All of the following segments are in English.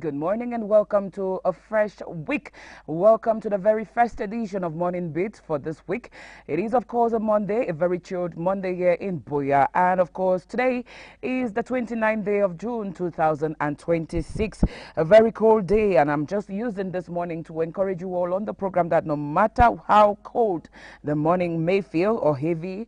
good morning and welcome to a fresh week. Welcome to the very first edition of Morning Beats for this week. It is, of course, a Monday, a very chilled Monday here in Buea. And, of course, today is the 29th day of June 2026. A very cold day, and I'm just using this morning to encourage you all on the program that no matter how cold the morning may feel or heavy,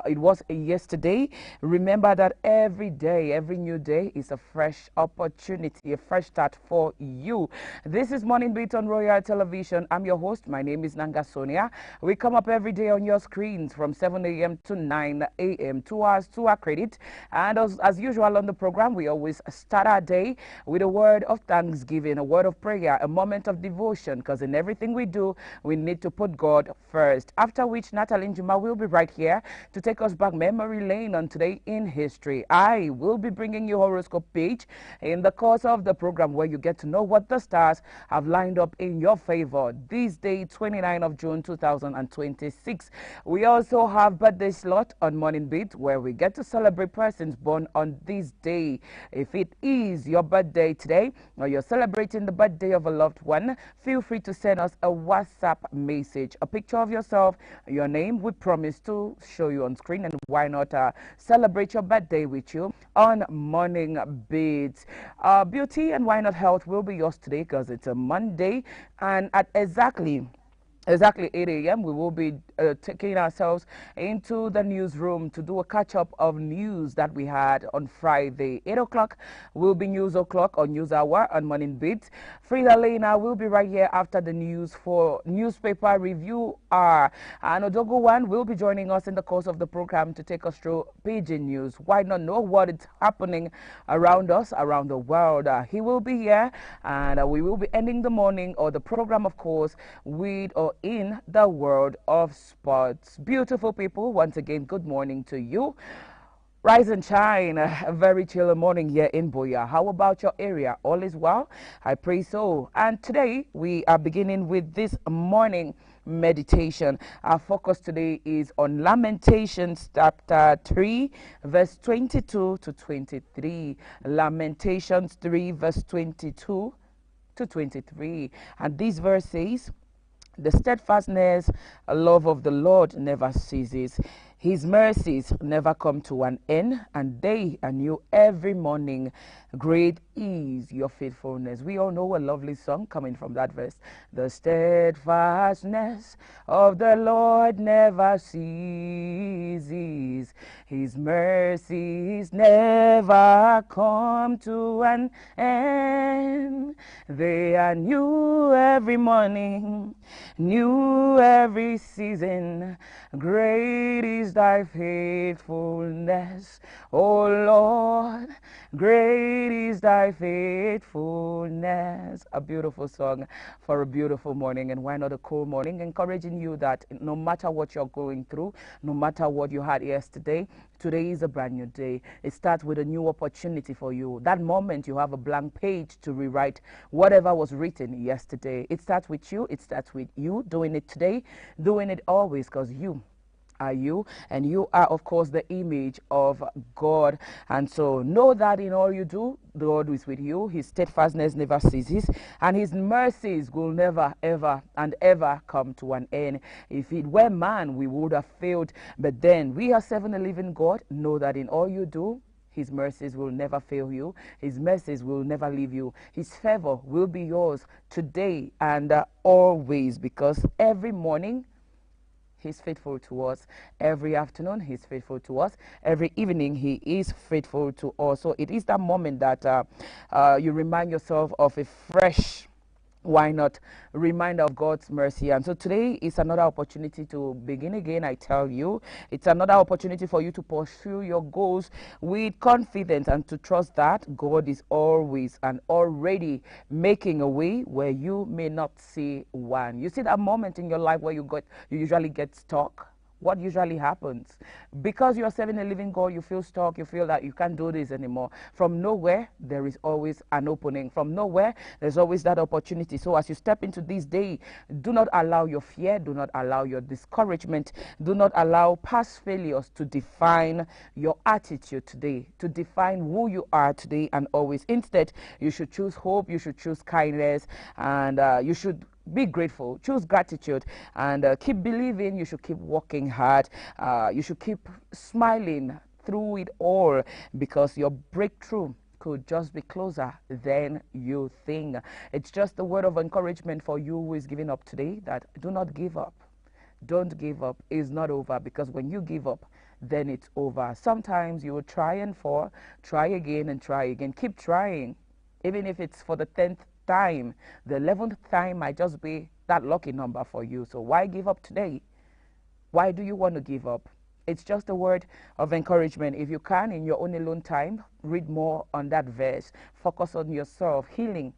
it was yesterday. Remember that every day, every new day is a fresh opportunity, a fresh start for you. This is Morning Beat on Royal Television. I'm your host. My name is Nanga Sonia. We come up every day on your screens from 7 a.m. to 9 a.m. 2 hours to our credit. And as usual on the program, we always start our day with a word of thanksgiving, a word of prayer, a moment of devotion, because in everything we do, we need to put God first. After which, Natalie Njuma will be right here to take us back memory lane on Today in History. I will be bringing you horoscope page in the course of the program where you get to know what the stars have lined up in your favor this day, 29th of June 2026. We also have birthday slot on Morning Beat where we get to celebrate persons born on this day. If it is your birthday today or you're celebrating the birthday of a loved one, feel free to send us a WhatsApp message, a picture of yourself, your name. We promise to show you on screen, and why not celebrate your birthday with you on Morning Beats. Beauty and why not health will be yours today because it's a Monday, and at exactly 8 a.m. we will be taking ourselves into the newsroom to do a catch-up of news that we had on Friday. 8 o'clock will be news o'clock or news hour on Morning Beat. Frida Lena will be right here after the news for newspaper review hour. And Odogo One will be joining us in the course of the program to take us through pidgin news. Why not know what is happening around us, around the world? He will be here, and we will be ending the morning or the program, of course, with or in the world of sports. Beautiful people, once again, good morning to you. Rise and shine. A very chill morning here in Buea. How about your area? All is well? I pray so. And today we are beginning with this morning meditation. Our focus today is on Lamentations chapter 3 verse 22 to 23. Lamentations 3 verse 22 to 23. And this verse says, "The steadfastness, love of the Lord never ceases. His mercies never come to an end, and they are new every morning. Great is your faithfulness." We all know a lovely song coming from that verse. The steadfastness of the Lord never ceases. His mercies never come to an end. They are new every morning, new every season. Great is thy faithfulness, O Lord. Great is thy faithfulness. A beautiful song for a beautiful morning, and why not a cool morning, encouraging you that no matter what you're going through, no matter what you had yesterday, today is a brand new day. It starts with a new opportunity for you. That moment you have a blank page to rewrite whatever was written yesterday. It starts with you. It starts with you doing it today, doing it always, because you are you, and you are, of course, the image of God. And so know that in all you do, the Lord is with you. His steadfastness never ceases, and his mercies will never, ever, and ever come to an end. If it were man, we would have failed. But then we are serving a living God. Know that in all you do, his mercies will never fail you. His mercies will never leave you. His favor will be yours today and always, because every morning he's faithful to us. Every afternoon, he's faithful to us. Every evening, he is faithful to us. So it is that moment that you remind yourself of a fresh, why not, reminder of God's mercy. And so today is another opportunity to begin again. I tell you, it's another opportunity for you to pursue your goals with confidence and to trust that God is always and already making a way where you may not see one. You see that moment in your life where you usually get stuck, What usually happens? Because you're serving a living God, you feel stuck, you feel that you can't do this anymore. From nowhere, there is always an opening. From nowhere, there's always that opportunity. So as you step into this day, do not allow your fear, do not allow your discouragement, do not allow past failures to define your attitude today, to define who you are today and always. Instead, you should choose hope, you should choose kindness, and you should be grateful, choose gratitude, and keep believing. You should keep working hard, you should keep smiling through it all, because your breakthrough could just be closer than you think. It's just a word of encouragement for you who is giving up today, that do not give up. Don't give up. It's not over, because when you give up, then it's over. Sometimes you will try and fall, try again and try again. Keep trying, even if it's for the 10th time. The 11th time might just be that lucky number for you. So why give up today? Why do you want to give up? It's just a word of encouragement. If you can, in your own alone time, read more on that verse. Focus on yourself, healing.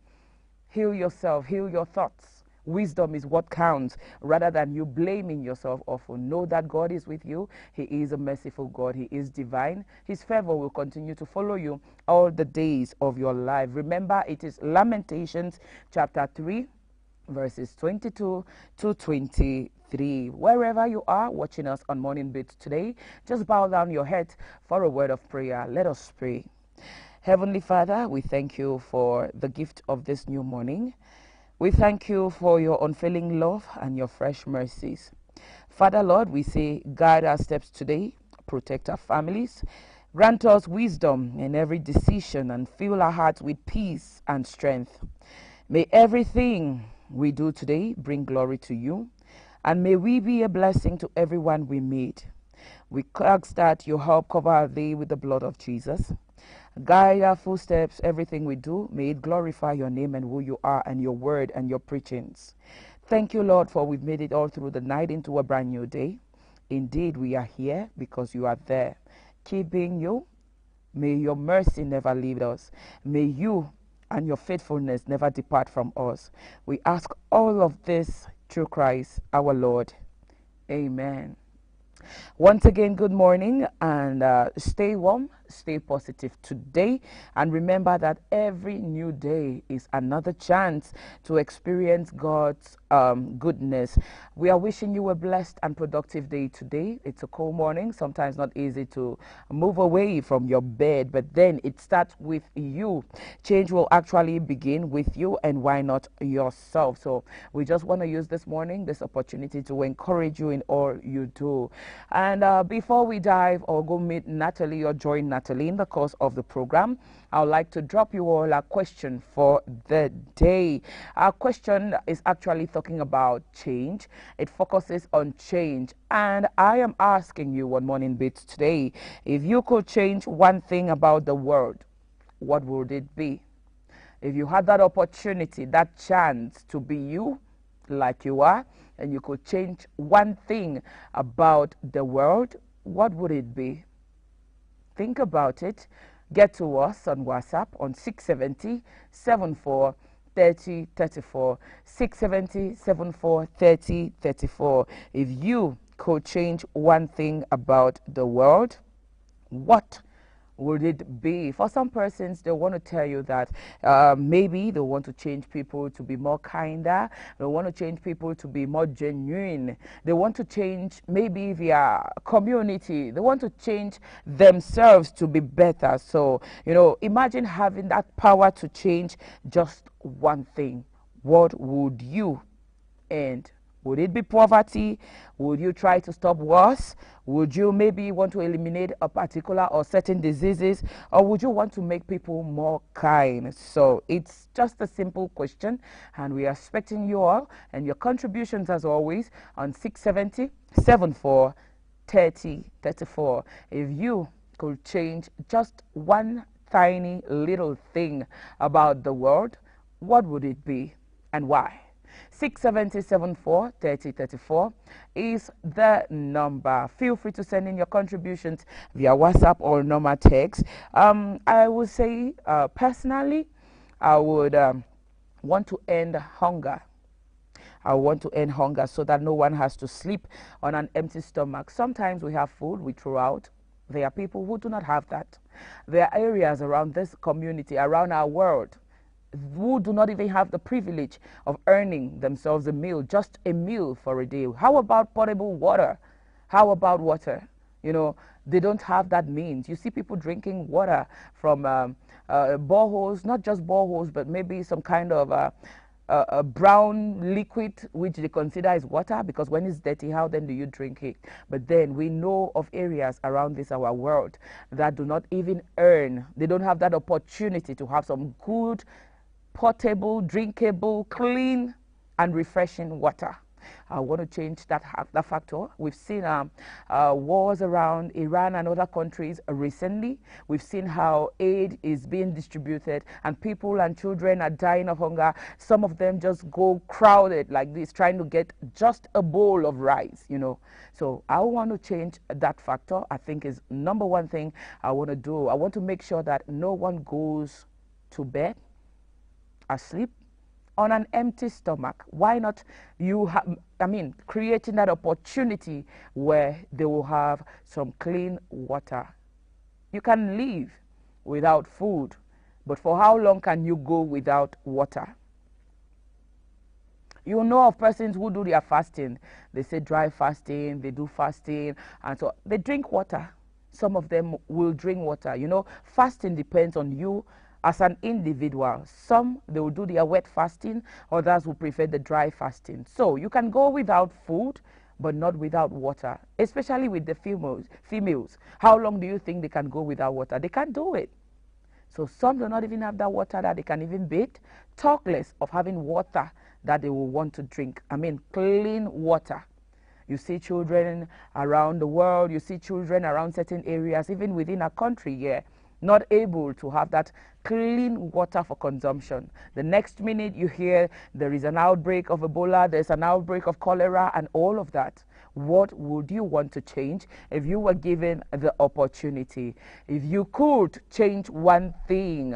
Heal yourself, heal your thoughts. Wisdom is what counts, rather than you blaming yourself often. Know that God is with you. He is a merciful God. He is divine. His favor will continue to follow you all the days of your life. Remember, it is Lamentations chapter 3, verses 22 to 23. Wherever you are watching us on Morning Beats today, just bow down your head for a word of prayer. Let us pray. Heavenly Father, we thank you for the gift of this new morning. We thank you for your unfailing love and your fresh mercies. Father, Lord, we say, guide our steps today, protect our families, grant us wisdom in every decision, and fill our hearts with peace and strength. May everything we do today bring glory to you, and may we be a blessing to everyone we meet. We ask that you help cover our day with the blood of Jesus. Guide our footsteps, everything we do. May it glorify your name and who you are, and your word and your preachings. Thank you, Lord, for we've made it all through the night into a brand new day. Indeed, we are here because you are there. Keep being you. May your mercy never leave us. May you and your faithfulness never depart from us. We ask all of this through Christ our Lord. Amen. Once again, good morning, and stay warm, stay positive today, and remember that every new day is another chance to experience God's goodness. We are wishing you a blessed and productive day today. It's a cold morning, sometimes not easy to move away from your bed, but then it starts with you. Change will actually begin with you, and why not yourself? So we just want to use this morning, this opportunity, to encourage you in all you do. And before we dive or go meet Natalie or join Natalie in the course of the program, I would like to drop you all a question for the day. Our question is actually talking about change. It focuses on change. And I am asking you on Morning Beats today, if you could change one thing about the world, what would it be? If you had that opportunity, that chance to be you like you are, and you could change one thing about the world, what would it be? Think about it. Get to us on WhatsApp on 670 74 30 34. 670 74 30 34. If you could change one thing about the world, what would it be? For some persons, they want to tell you that maybe they want to change people to be more kinder. They want to change people to be more genuine. They want to change maybe their community. They want to change themselves to be better. So, imagine having that power to change just one thing. What would you end? Would it be poverty? Would you try to stop wars? Would you maybe want to eliminate a particular or certain diseases? Or would you want to make people more kind? So it's just a simple question, and we are expecting you all and your contributions as always on 670 74 30 34. If you could change just one tiny little thing about the world, what would it be and why? 67074 30 34 is the number. Feel free to send in your contributions via WhatsApp or normal text. I would say personally, I would want to end hunger. I want to end hunger so that no one has to sleep on an empty stomach. Sometimes we have food we throw out. There are people who do not have that. There are areas around this community, around our world, who do not even have the privilege of earning themselves a meal, just a meal for a day. How about potable water? How about water? You know, they don't have that means. You see people drinking water from boreholes, not just boreholes, but maybe some kind of a brown liquid which they consider as water, because when it's dirty, how then do you drink it? But then we know of areas around this our world that do not even earn, they don't have that opportunity to have some good, potable, drinkable, clean and refreshing water. I want to change that factor. We've seen wars around Iran and other countries recently. We've seen how aid is being distributed and people and children are dying of hunger. Some of them just go crowded like this, trying to get just a bowl of rice, you know. So I want to change that factor. I think is number one thing I want to do. I want to make sure that no one goes to bed asleep on an empty stomach. Why not creating that opportunity where they will have some clean water. You can live without food, but for how long can you go without water? You know of persons who do their fasting. They say dry fasting, they do fasting, and so they drink water. Some of them will drink water. You know, fasting depends on you as an individual. Some, they will do their wet fasting, others will prefer the dry fasting. So you can go without food, but not without water, especially with the females. How long do you think they can go without water? They can't do it. So some do not even have that water that they can even bathe, talk less of having water that they will want to drink. Clean water. You see children around the world, you see children around certain areas, even within our country here, not able to have that clean water for consumption. The next minute you hear there is an outbreak of Ebola, there's an outbreak of cholera and all of that. What would you want to change if you were given the opportunity? If you could change one thing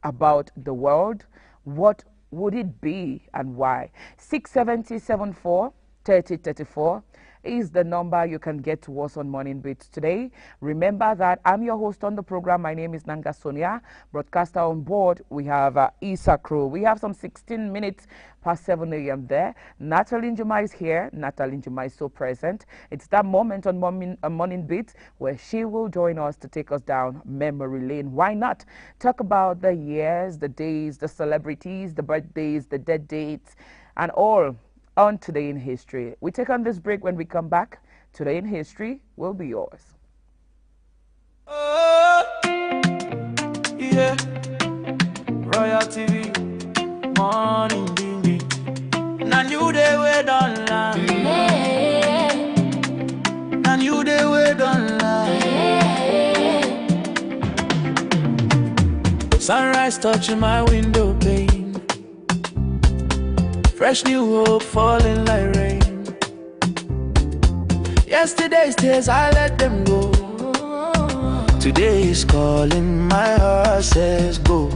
about the world, what would it be and why? 67074 3034 is the number you can get to us on Morning Beats today. Remember that I'm your host on the program. My name is Nanga Sonia. Broadcaster on board, we have Isa Crew. We have some 16 minutes past 7 a.m. there. Natalie Njuma is here. Natalie Njuma is so present. It's that moment on Morning Beats where she will join us to take us down memory lane. Why not talk about the years, the days, the celebrities, the birthdays, the dead dates, and all on Today in History. We take on this break. When we come back, Today in History will be yours. Oh, yeah. Royal TV, morning dingy. Now you they wait online. Now you they wait online. Sunrise touching my window pane. Fresh new hope falling like rain. Yesterday's tears, I let them go. Today is calling, my heart says go.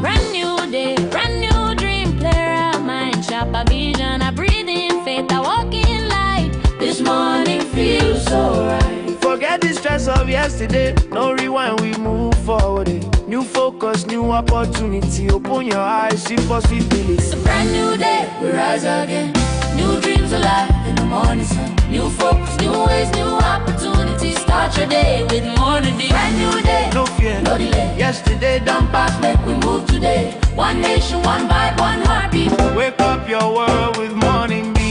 Brand new day, brand new dream, clear of mind, sharper vision, I breathe in faith, I walk in light. This morning feels so right. Forget the stress of yesterday, no rewind, we move forward. New focus, new opportunity, open your eyes, see possibilities. It's a brand new day, we rise again. New dreams alive in the morning sun. New focus, new ways, new opportunities. Start your day with morning dew. Brand new day, No fear, no delay. yesterday done pass, Make we move today. One nation, one vibe, one heartbeat. wake up your world with morning beats.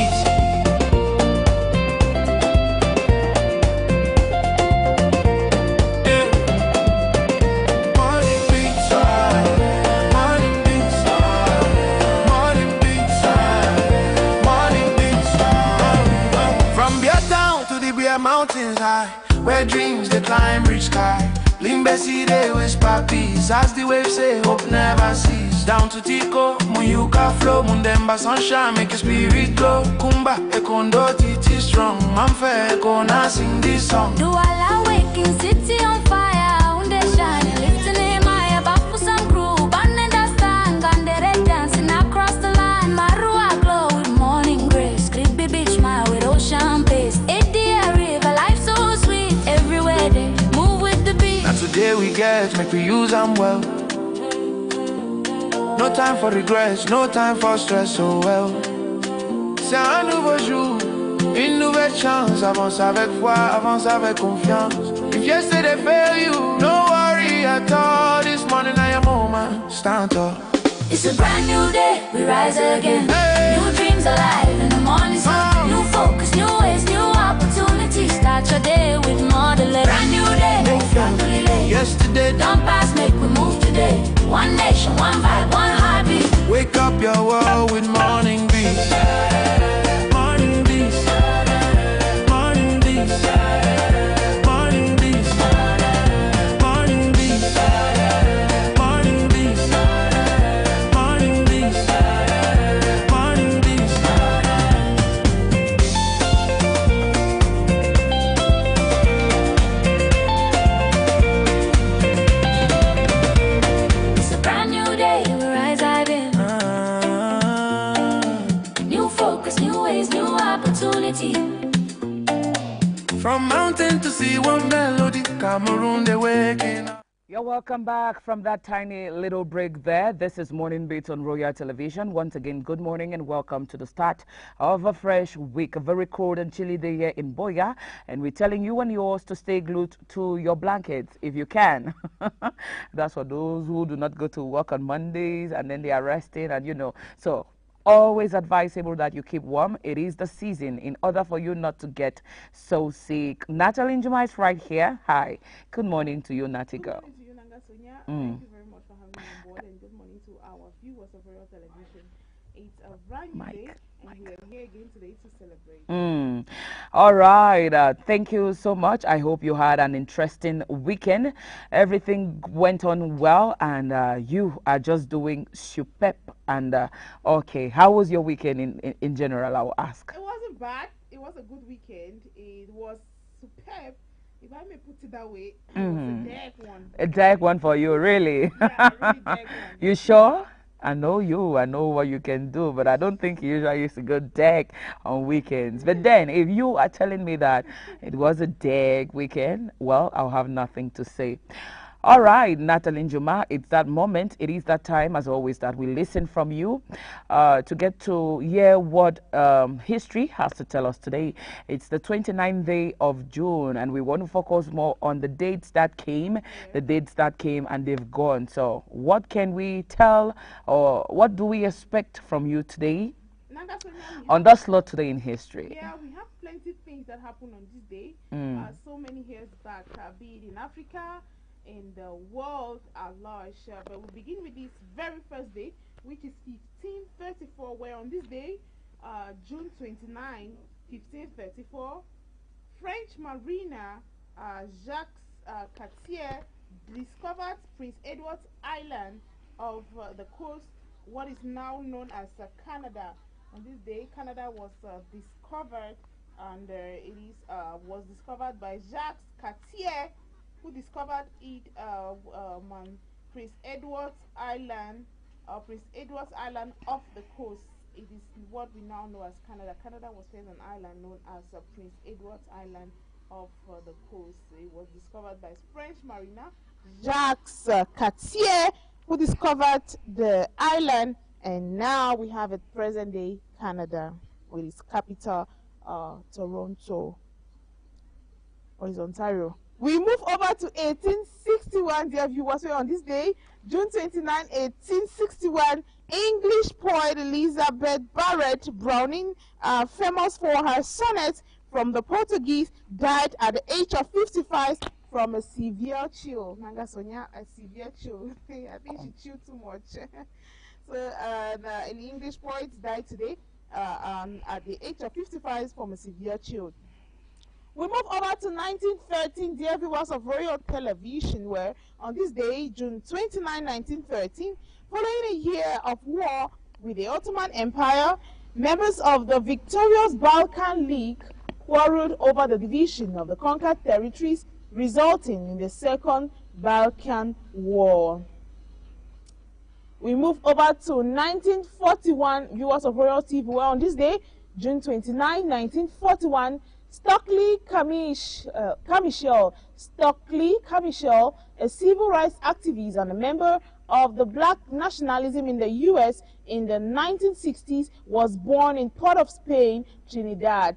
Mountains high, where dreams they climb reach sky. Bling Bessie they whisper peace, as the waves say hope never cease. Down to Tico, Muyuka flow, Mundemba sunshine make your spirit glow. Kumba, Ekondo, Titi strong, Manfe, Ekona sing this song. Do all waking city on fire, unde shining, lifting him high above for some crew. Band and stand, and they're dancing across the line. Marua we use them well. No time for regrets, no time for stress, oh well. C'est un nouveau jour, une nouvelle chance. Avance avec foi, avance avec confiance. If yesterday failed you, no worry at all. This morning I am moment, stand up. It's a brand new day, we rise again. Hey. New dreams alive in the morning sun. New focus, new ways, new opportunities. Start your day with more delay. Brand new day, no family late. Yesterday Don't pass, make we move today. One nation, one vibe, one heartbeat. wake up your world with morning beats. Morning beats. Morning beats. Morning beats. Morning beats. Morning beats. Morning beats. Morning beats. It's a brand new day, we rise again. New focus, new ways, new opportunity. From mountain to sea, one melody. Cameroon, they waking up. You're welcome back from that tiny little break there. This is Morning Beats on Royal Television. Once again, good morning and welcome to the start of a fresh week. A very cold and chilly day here in Boya. And we're telling you and yours to stay glued to your blankets if you can. That's for those who do not go to work on Mondays and then they are resting and So always advisable that you keep warm. It is the season in order for you not to get so sick. Natalie Njuma is right here. Hi. Good morning to you, Natty girl. Good morning to you, Nanga Sonia. Thank you very much for having me on board, and good morning to our viewers of Royal Television. It's a brand new day, and we are here again today to celebrate. All right. Thank you so much. I hope you had an interesting weekend. Everything went on well, and you are just doing superb. And okay, how was your weekend in general? I will ask. It wasn't bad. It was a good weekend. It was superb. If I may put it that way, it was a dark one. A dark one for you, really? Yeah, a really dark one. You sure? I know you. I know what you can do, but I don't think you usually used to go deck on weekends. But then, if you are telling me that it was a deck weekend, well, I'll have nothing to say. All right, Natalie Njuma, it's that moment. It is that time, as always, that we listen from you to get to hear what history has to tell us today. It's the 29th day of June, and we want to focus more on the dates that came, and they've gone. So what can we tell, or what do we expect from you today Nanga Sonia, on that slot today in history? yeah, we have plenty of things that happened on this day. So many years back, be it in Africa, in the world at large. But we'll begin with this very first day, which is 1534, where on this day, June 29, 1534, French mariner Jacques Cartier discovered Prince Edward Island of the coast, what is now known as Canada. On this day, Canada was discovered, and was discovered by Jacques Cartier, who discovered it on Prince Edward Island off the coast. It is what we now know as Canada. Canada was first an island known as Prince Edward Island off the coast. It was discovered by French mariner Jacques Cartier, who discovered the island, and now we have it present day Canada with its capital Toronto, or is Ontario. We move over to 1861, dear viewers. On this day, June 29, 1861, English poet Elizabeth Barrett Browning, famous for her sonnets from the Portuguese, died at the age of 55 from a severe chill. Nanga Sonia, a severe chill. I think she chilled too much. So, an English poet died today at the age of 55 from a severe chill. We move over to 1913, dear viewers of Royal Television, where on this day, June 29, 1913, following a year of war with the Ottoman Empire, members of the victorious Balkan League quarreled over the division of the conquered territories, resulting in the Second Balkan War. We move over to 1941, viewers of Royal TV, where on this day, June 29, 1941, Stockley Camichel, a civil rights activist and a member of the black nationalism in the U.S. in the 1960s, was born in Port of Spain, Trinidad.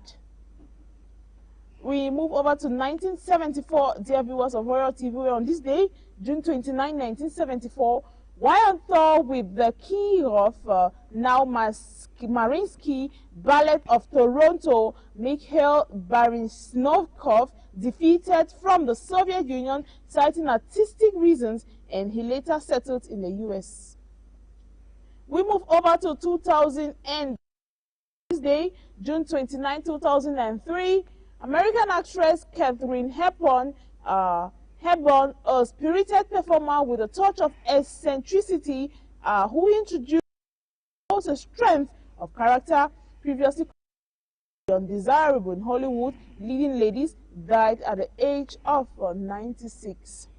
We move over to 1974, dear viewers of Royal TV, where on this day, June 29, 1974, while on tour with the key of now Mariinsky Ballet of Toronto, Mikhail Baryshnikov defeated from the Soviet Union, citing artistic reasons, and he later settled in the U.S. We move over to 2000 and this day, June 29, 2003, American actress Katharine Hepburn, a spirited performer with a touch of eccentricity, who introduced a strength of character previously undesirable in Hollywood leading ladies, died at the age of 96.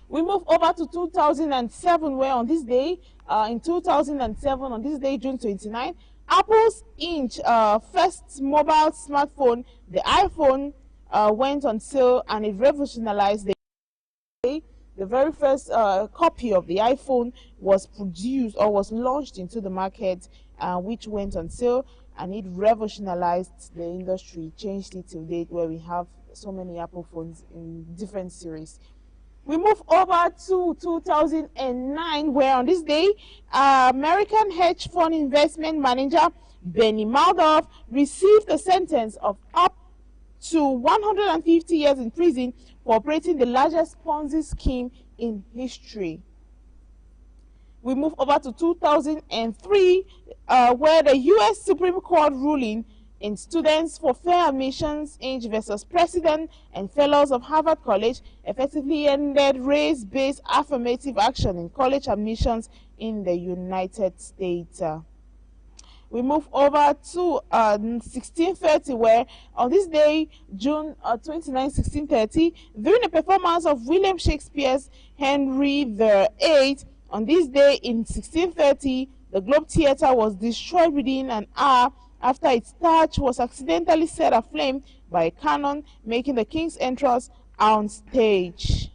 We move over to 2007, where on this day, in 2007, on this day, June 29, Apple's first mobile smartphone, the iPhone, went on sale, and it revolutionized the very first copy of the iPhone was produced or was launched into the market, which went on sale, and it revolutionized the industry, changed it to date where we have so many Apple phones in different series. We move over to 2009, where on this day, American hedge fund investment manager Benny Madoff received a sentence of up to 150 years in prison for operating the largest Ponzi scheme in history. We move over to 2003, where the U.S. Supreme Court ruling in Students for Fair Admissions, Inc. versus President and Fellows of Harvard College effectively ended race-based affirmative action in college admissions in the United States. We move over to 1630, where on this day, June 29, 1630, during a performance of William Shakespeare's Henry VIII, on this day in 1630, the Globe Theatre was destroyed within an hour after its thatch was accidentally set aflame by a cannon, making the king's entrance on stage.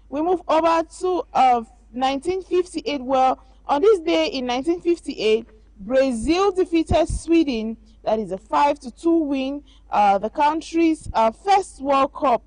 We move over to 1958, where on this day in 1958, Brazil defeated Sweden. That is a 5-2 win, the country's first World Cup.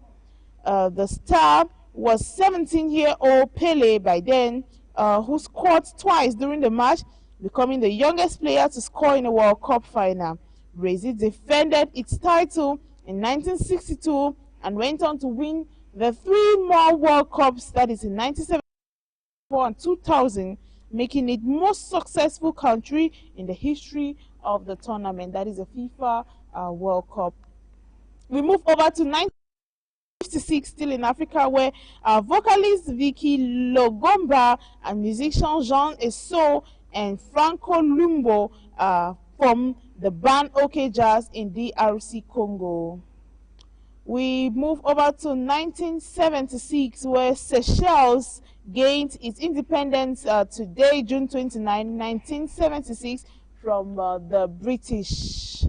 The star was 17-year-old Pele by then, who scored twice during the match, becoming the youngest player to score in a World Cup final. Brazil defended its title in 1962 and went on to win the 3 more World Cups, that is in 1974 and 2000, making it most successful country in the history of the tournament, that is a FIFA World Cup. We move over to 1956, still in Africa, where vocalist Vicky Logomba and musician Jean Esso and Franco Lumbo from the band OK Jazz in DRC Congo. We move over to 1976, where Seychelles gained its independence today, June 29, 1976, from the British.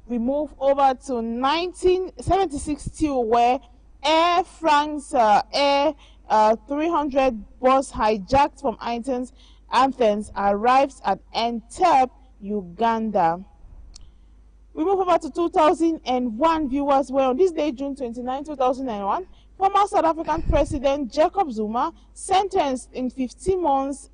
We move over to 1976 still, where Air France Air 300 bus hijacked from Athens arrives at Entebbe, Uganda. We move over to 2001, viewers, where on this day, June 29, 2001, former South African President Jacob Zuma sentenced to 15 months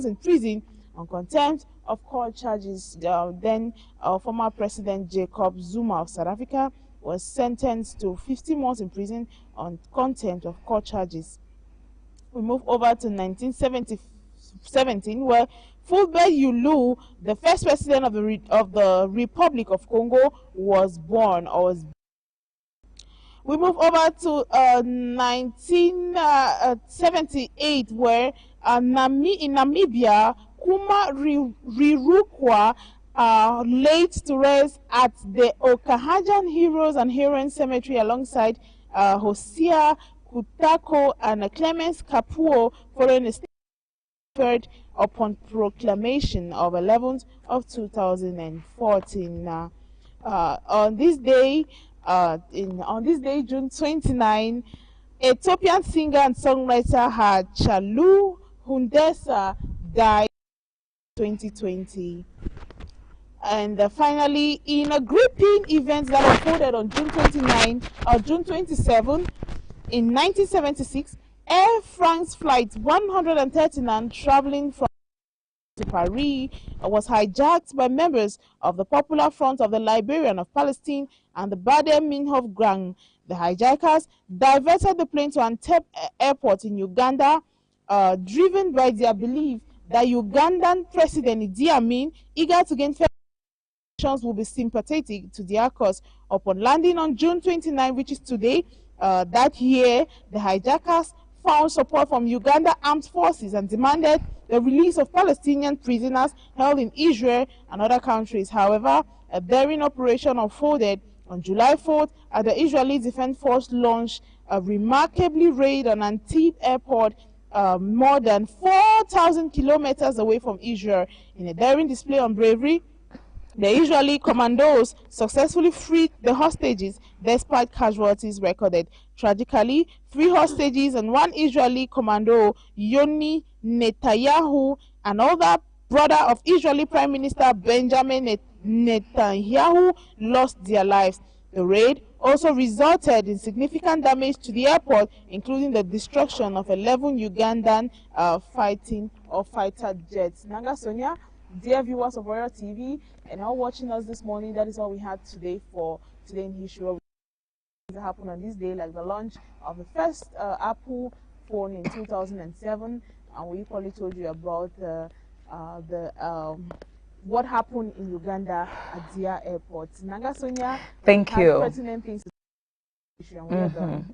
in prison on contempt of court charges. Former President Jacob Zuma of South Africa was sentenced to 15 months in prison on contempt of court charges. We move over to 1917, where Fulbert Yulu, the first president of the Republic of Congo, was born. We move over to 1978, where in Namibia, Kuma Rirukwa laid to rest at the Okahajan Heroes and Heroines Cemetery alongside Hosea Kutako and Clemens Kapuo following a third upon proclamation of 11th of 2014. On this day, June 29, Ethiopian singer and songwriter Hachalu Hundessa died in 2020. And finally, in a gripping event that unfolded on June 29 or June 27 in 1976, Air France flight 139 traveling from to Paris was hijacked by members of the Popular Front of the Liberian of Palestine and the Baden Minhof Gang. The hijackers diverted the plane to Antep Airport in Uganda, driven by their belief that Ugandan President Idi Amin, eager to gain will be sympathetic to their cause. Upon landing on June 29, which is today, that year, the hijackers found support from Uganda armed forces and demanded the release of Palestinian prisoners held in Israel and other countries. However, a daring operation unfolded on July 4th as the Israeli Defense Force launched a remarkably raid on Antib Airport, more than 4,000 kilometers away from Israel. In a daring display of bravery, the Israeli commandos successfully freed the hostages despite casualties recorded. Tragically, 3 hostages and 1 Israeli commando, Yoni Netanyahu, another brother of Israeli Prime Minister Benjamin Netanyahu, lost their lives. The raid also resulted in significant damage to the airport, including the destruction of 11 Ugandan fighter jets. Nanga Sonia, dear viewers of Royal TV and all watching us this morning, that is all we had today for Today in History. That happened on this day, like the launch of the first Apple phone in 2007, and we equally told you about what happened in Uganda at Dia Airport. Nanga Sonia, thank you. Pertinent things.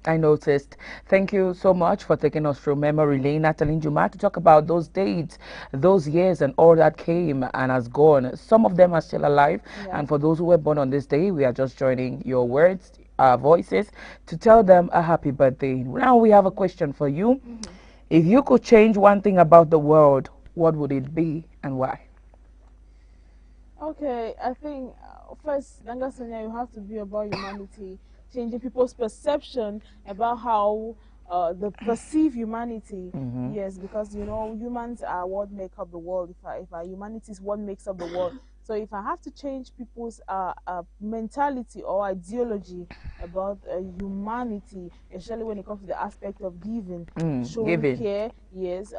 I noticed. Thank you so much for taking us through memory lane, Natalie Juma, to talk about those dates, those years, and all that came and has gone. Some of them are still alive, and for those who were born on this day, we are just joining your words, our voices, to tell them a happy birthday. Now we have a question for you. If you could change one thing about the world, what would it be and why? Okay, I think first, Nanga Sonia, you have to be about humanity, changing people's perception about how they perceive humanity. Yes, because you know humans are what make up the world. If our humanity is what makes up the world. So if I have to change people's mentality or ideology about humanity, especially when it comes to the aspect of giving, showing care, yes.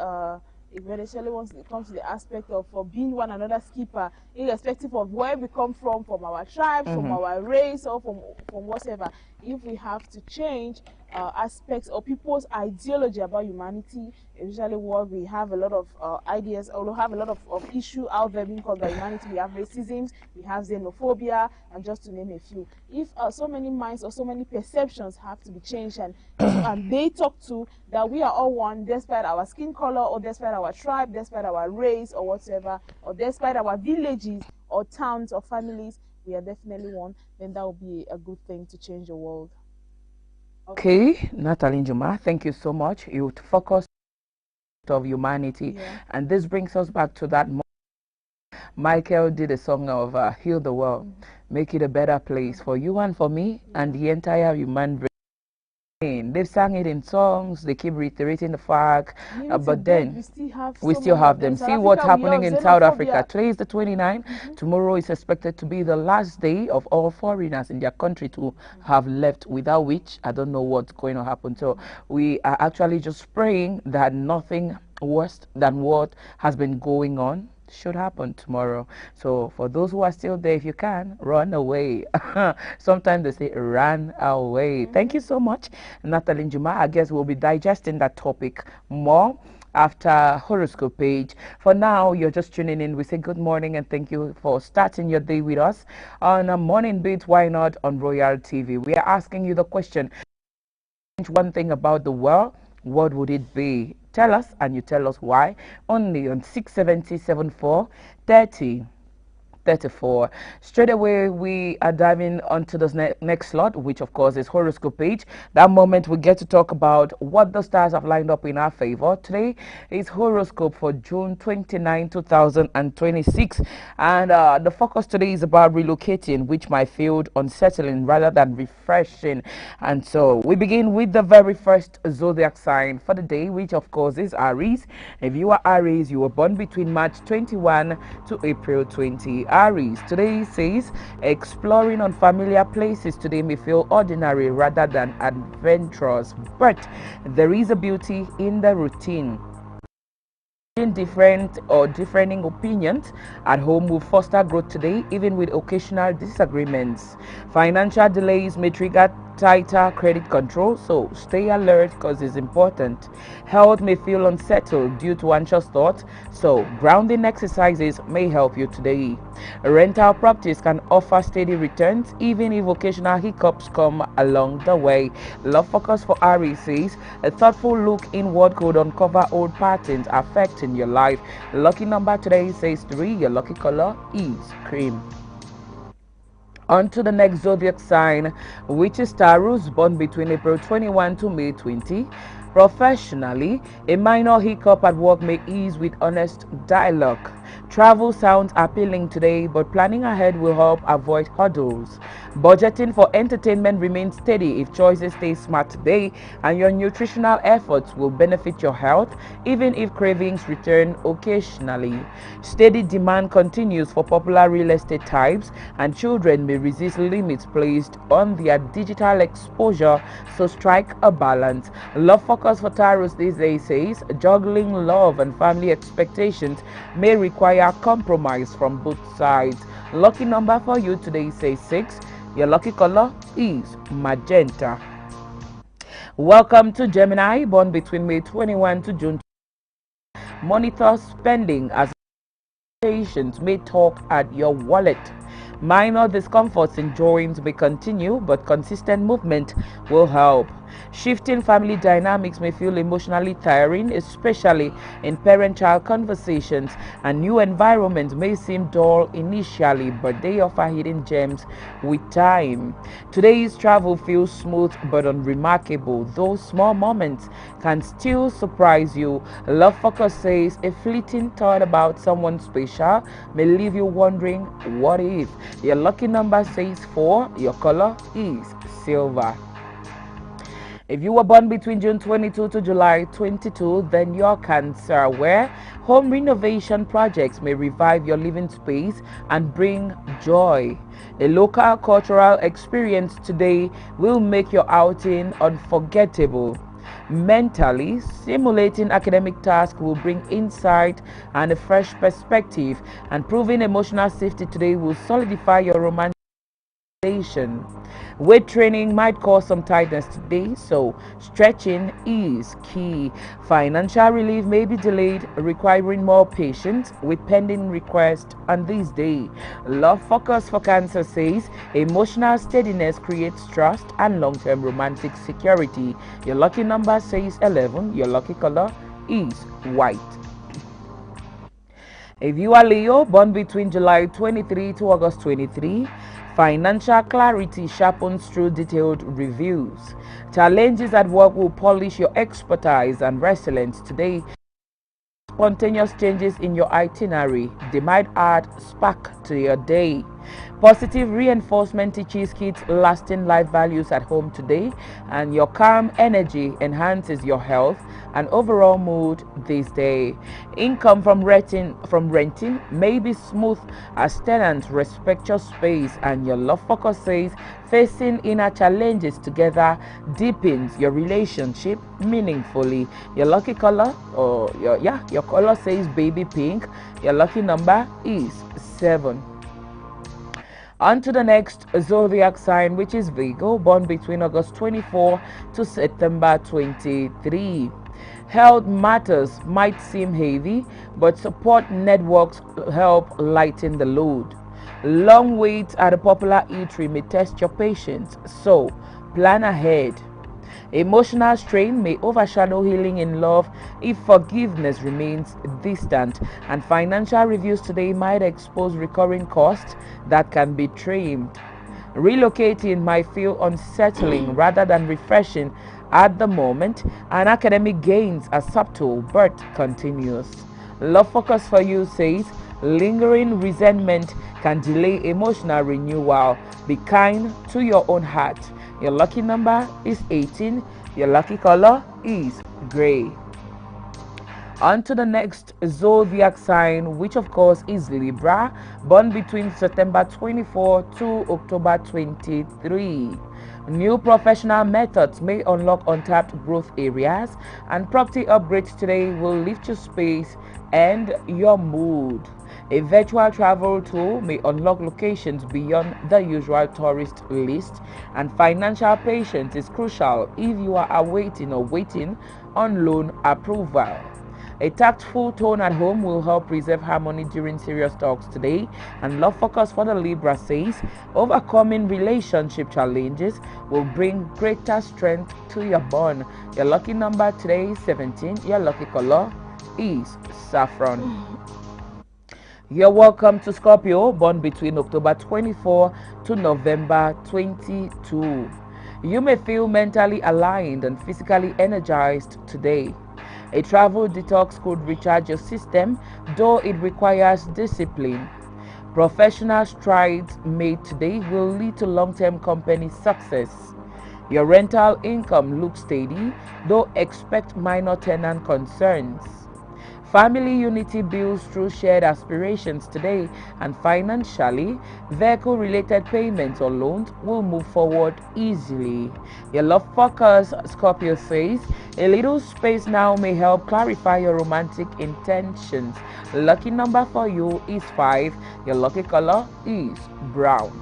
Especially once it comes to the aspect of being one another's keeper, irrespective of where we come from our tribes, from our race, or from whatever. If we have to change aspects or people's ideology about humanity, especially what we have a lot of ideas, or we have a lot of issue out there being caused by humanity. We have racism, we have xenophobia, and just to name a few. If so many minds or so many perceptions have to be changed, and they talk to that we are all one, despite our skin color, or despite our tribe, despite our race, or whatever, or despite our villages or towns or families, we are definitely one, then that would be a good thing to change the world. Okay, Natalie Juma, thank you so much. You focus of humanity, and this brings us back to that moment. Michael did a song of Heal the World, make it a better place for you and for me and the entire human race. They've sang it in songs, they keep reiterating the fact, but then we still have them. See what's happening in South Africa. Today is the 29th. Tomorrow is expected to be the last day of all foreigners in their country to have left, without which I don't know what's going to happen. So we are actually just praying that nothing worse than what has been going on should happen tomorrow. So for those who are still there, if you can, run away. Sometimes they say run away. Thank you so much, Natalie Juma. I guess we'll be digesting that topic more after horoscope page. For now, you're just tuning in. We say good morning and thank you for starting your day with us on a morning beat. Why not on Royal TV? We are asking you the question: one thing about the world, what would it be? Tell us, and you tell us why. Only on 670 74 30 34. Straight away, we are diving onto the next slot, which of course is horoscope page. That moment we get to talk about what the stars have lined up in our favor. Today is horoscope for June 29, 2026, and the focus today is about relocating, which might feel unsettling rather than refreshing. And so we begin with the very first zodiac sign for the day, which of course is Aries. If you are Aries, you were born between March 21 to April 20. Aries, today says exploring unfamiliar places today may feel ordinary rather than adventurous, but there is a beauty in the routine. Different or differing opinions at home will foster growth today, even with occasional disagreements. Financial delays may trigger tighter credit control, so stay alert because it's important. Health may feel unsettled due to anxious thoughts, so grounding exercises may help you today. Rental properties can offer steady returns, even if occasional hiccups come along the way. Love focus for Aries says a thoughtful look inward could uncover old patterns affecting your life. Lucky number today says 3. Your lucky color is cream. On to the next zodiac sign, which is Taurus, born between April 21 to May 20. Professionally, a minor hiccup at work may ease with honest dialogue. Travel sounds appealing today, but planning ahead will help avoid hurdles. Budgeting for entertainment remains steady if choices stay smart today, and your nutritional efforts will benefit your health, even if cravings return occasionally. Steady demand continues for popular real estate types, and children may resist limits placed on their digital exposure, so strike a balance. Love focus for Taurus these days says juggling love and family expectations may require compromise from both sides. Lucky number for you today says 6. Your lucky color is magenta. Welcome to Gemini, born between May 21 to June. Monitor spending as patients may talk at your wallet. Minor discomforts in joints may continue, but consistent movement will help. Shifting family dynamics may feel emotionally tiring, especially in parent-child conversations, and new environments may seem dull initially, but they offer hidden gems with time. Today's travel feels smooth but unremarkable. Those small moments can still surprise you. Love focus says a fleeting thought about someone special may leave you wondering, what if? Your lucky number says 4. Your color is silver. If you were born between June 22 to July 22, then you're Cancer, where home renovation projects may revive your living space and bring joy. A local cultural experience today will make your outing unforgettable. Mentally, simulating academic tasks will bring insight and a fresh perspective, and proving emotional safety today will solidify your romantic. Weight training might cause some tightness today, so stretching is key. Financial relief may be delayed, requiring more patience with pending requests on this day. Love focus for Cancer says emotional steadiness creates trust and long-term romantic security. Your lucky number says 11. Your lucky color is white. If you are Leo, born between July 23 to August 23, financial clarity sharpens through detailed reviews. Challenges at work will polish your expertise and resilience today. Spontaneous changes in your itinerary, they might add spark to your day. Positive reinforcement teaches kids lasting life values at home today, and your calm energy enhances your health and overall mood this day. Income from renting may be smooth as tenants respect your space, and your love focus says facing inner challenges together deepens your relationship meaningfully. Your lucky color your color says baby pink. Your lucky number is 7. On to the next zodiac sign, which is Virgo, born between August 24 to September 23. Health matters might seem heavy, but support networks help lighten the load. Long waits at a popular eatery may test your patience, so plan ahead. Emotional strain may overshadow healing in love if forgiveness remains distant, and financial reviews today might expose recurring costs that can be trimmed. Relocating might feel unsettling rather than refreshing at the moment, and academic gains are subtle but continuous. Love focus for you says lingering resentment can delay emotional renewal. Be kind to your own heart. Your lucky number is 18. Your lucky color is gray. On to the next zodiac sign, which of course is Libra, born between September 24 to October 23. New professional methods may unlock untapped growth areas, and property upgrades today will lift your space and your mood. A virtual travel tool may unlock locations beyond the usual tourist list, and financial patience is crucial if you are awaiting or waiting on loan approval. A tactful tone at home will help preserve harmony during serious talks today. And love focus for the Libra says overcoming relationship challenges will bring greater strength to your bond. Your lucky number today is 17. Your lucky color is saffron. You're welcome to Scorpio, born between October 24 to November 22. You may feel mentally aligned and physically energized today. A travel detox could recharge your system, though it requires discipline. Professional strides made today will lead to long-term company success. Your rental income looks steady, though expect minor tenant concerns. Family unity builds through shared aspirations today, and financially, vehicle-related payments or loans will move forward easily. Your love focus, Scorpio says, a little space now may help clarify your romantic intentions. Lucky number for you is 5. Your lucky color is brown.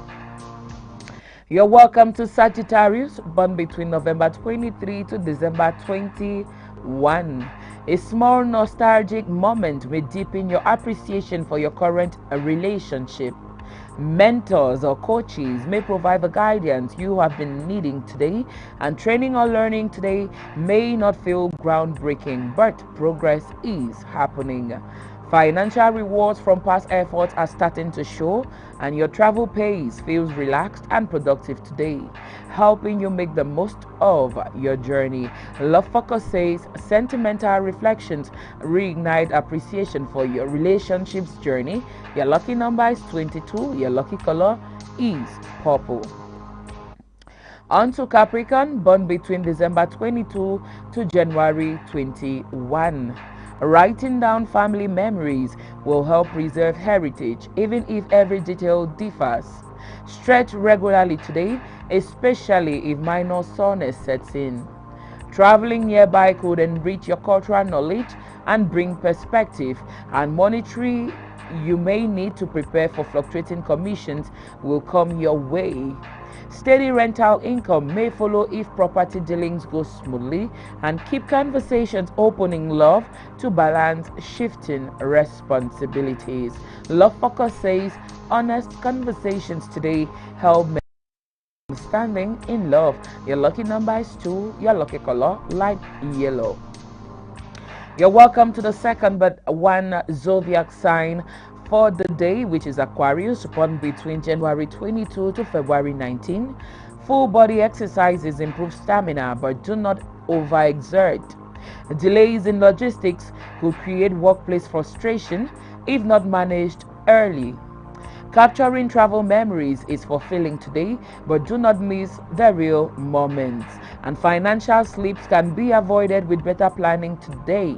You're welcome to Sagittarius, born between November 23 to December 21. A small nostalgic moment may deepen your appreciation for your current relationship. Mentors or coaches may provide the guidance you have been needing today, and training or learning today may not feel groundbreaking, but progress is happening. Financial rewards from past efforts are starting to show, and your travel pace feels relaxed and productive today, helping you make the most of your journey. Love Focus says sentimental reflections reignite appreciation for your relationships journey. Your lucky number is 22. Your lucky color is purple. On to Capricorn, born between December 22 to January 21. Writing down family memories will help preserve heritage, even if every detail differs. Stretch regularly today, especially if minor soreness sets in. Traveling nearby could enrich your cultural knowledge and bring perspective, and monetary you may need to prepare for fluctuating commissions will come your way. Steady rental income may follow if property dealings go smoothly, and keep conversations open in love to balance shifting responsibilities. Love Focus says honest conversations today help standing in love. Your lucky number is 2. Your lucky color light yellow. You're welcome to the second but one zodiac sign for the day, which is Aquarius, born between January 22 to February 19. Full body exercises improve stamina, but do not overexert. Delays in logistics could create workplace frustration if not managed early. Capturing travel memories is fulfilling today, but do not miss the real moments. And financial slips can be avoided with better planning today.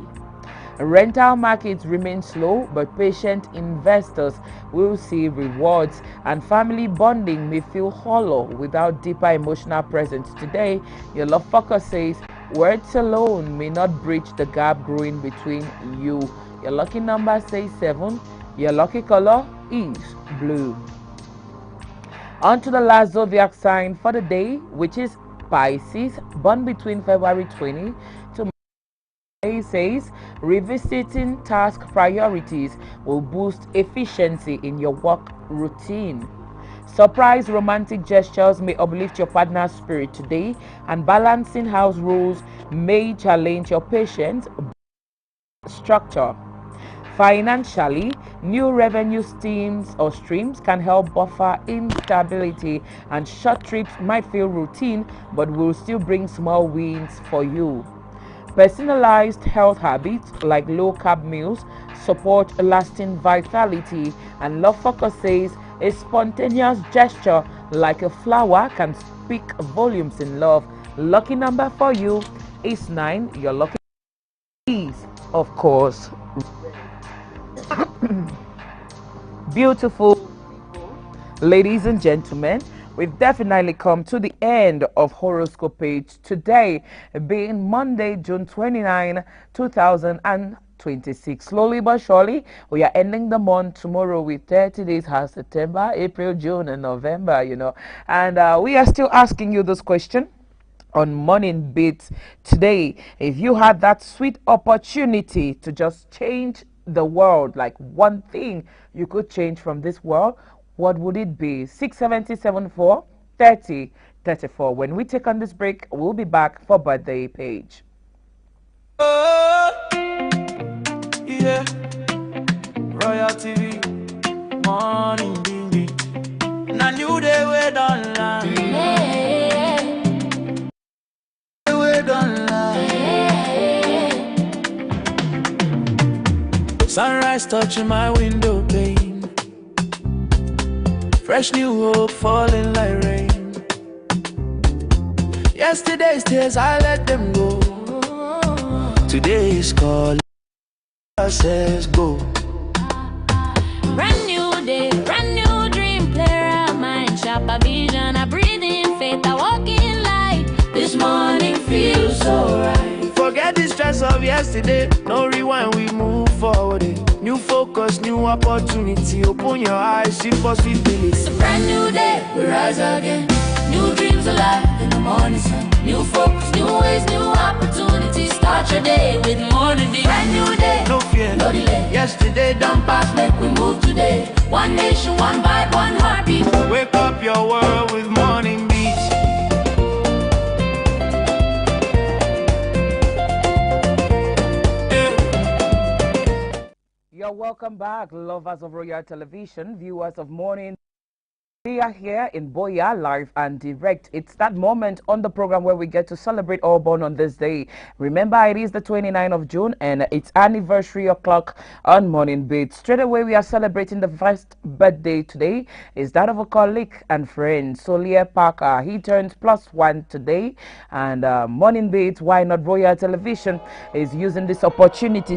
Rental markets remain slow, but patient investors will see rewards, and family bonding may feel hollow without deeper emotional presence today. Your love focus says words alone may not bridge the gap growing between you. Your lucky number says 7. Your lucky color is blue. On to the last zodiac sign for the day, which is Pisces, born between February 20 to May says revisiting task priorities will boost efficiency in your work routine. Surprise romantic gestures may uplift your partner's spirit today, and balancing house rules may challenge your patience structure. Financially, new revenue streams can help buffer instability, and short trips might feel routine but will still bring small wins for you. Personalized health habits like low carb meals support lasting vitality, and Love Focus says a spontaneous gesture like a flower can speak volumes in love. Lucky number for you is 9. Your lucky is, of course, beautiful ladies and gentlemen. We've definitely come to the end of horoscope page today, being Monday, June 29, 2026. Slowly but surely, we are ending the month tomorrow with 30 days has September, April, June, and November, And we are still asking you this question on Morning Beats today. If you had that sweet opportunity to just change the world, like one thing you could change from this world, what would it be? 67074 3034. When we take on this break, we'll be back for birthday page. Oh, yeah. Royal TV, morning baby. Now new day we don't land. We don't land. Sunrise touching my window pane. Fresh new hope falling like rain. Yesterday's tears I let them go. Today is calling, says go. Brand new day, brand new dream, player of mine, sharp a vision, I breathe in faith, I walk in light. This morning feels so right. Forget the stress of yesterday, no rewind, we move forward. New focus, new opportunity, open your eyes, see possibilities. It's a brand new day, we rise again. New dreams alive in the morning sun. New focus, new ways, new opportunities. Start your day with morning dew. Brand new day, No fear, no delay. yesterday done pass, Make we move today. One nation, one vibe, one heartbeat. wake up your world with morning beats. You're welcome back, lovers of Royal Television, viewers of Morning. We are here in Boya live and direct. It's that moment on the program where we get to celebrate all born on this day. Remember, it is the 29th of June and it's anniversary o'clock on Morning Beat. Straight away, we are celebrating the first birthday today. Is that of a colleague and friend, Solia Parker. He turns +1 today. And Morning Beat, why not Royal Television, is using this opportunity.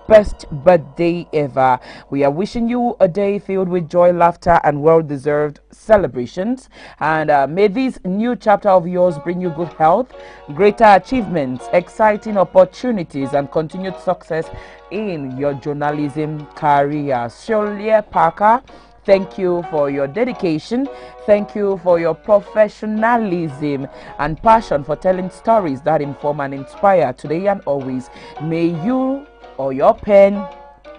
Best birthday ever. We are wishing you a day filled with joy, laughter, and well-deserved celebrations. And may this new chapter of yours bring you good health, greater achievements, exciting opportunities, and continued success in your journalism career. Solia Parker, thank you for your dedication. Thank you for your professionalism and passion for telling stories that inform and inspire today and always. May you or your pen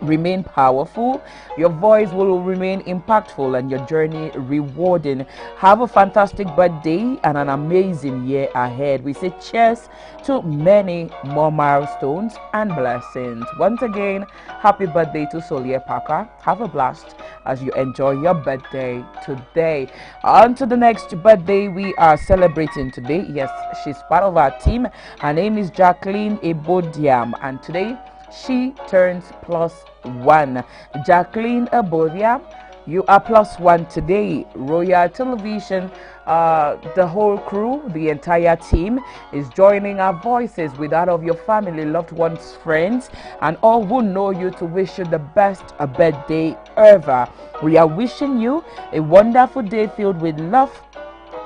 remain powerful, your voice will remain impactful, and your journey rewarding. Have a fantastic birthday and an amazing year ahead. We say cheers to many more milestones and blessings. Once again, happy birthday to Solia Parker. Have a blast as you enjoy your birthday today. On to the next birthday we are celebrating today. Yes, she's part of our team. Her name is Jacqueline Ebodiam, and today she turns +1. Jacqueline Ebodiam, you are +1 today. Royal Television, the whole crew, the entire team is joining our voices with that of your family, loved ones, friends, and all who know you to wish you the best birthday ever. We are wishing you a wonderful day filled with love.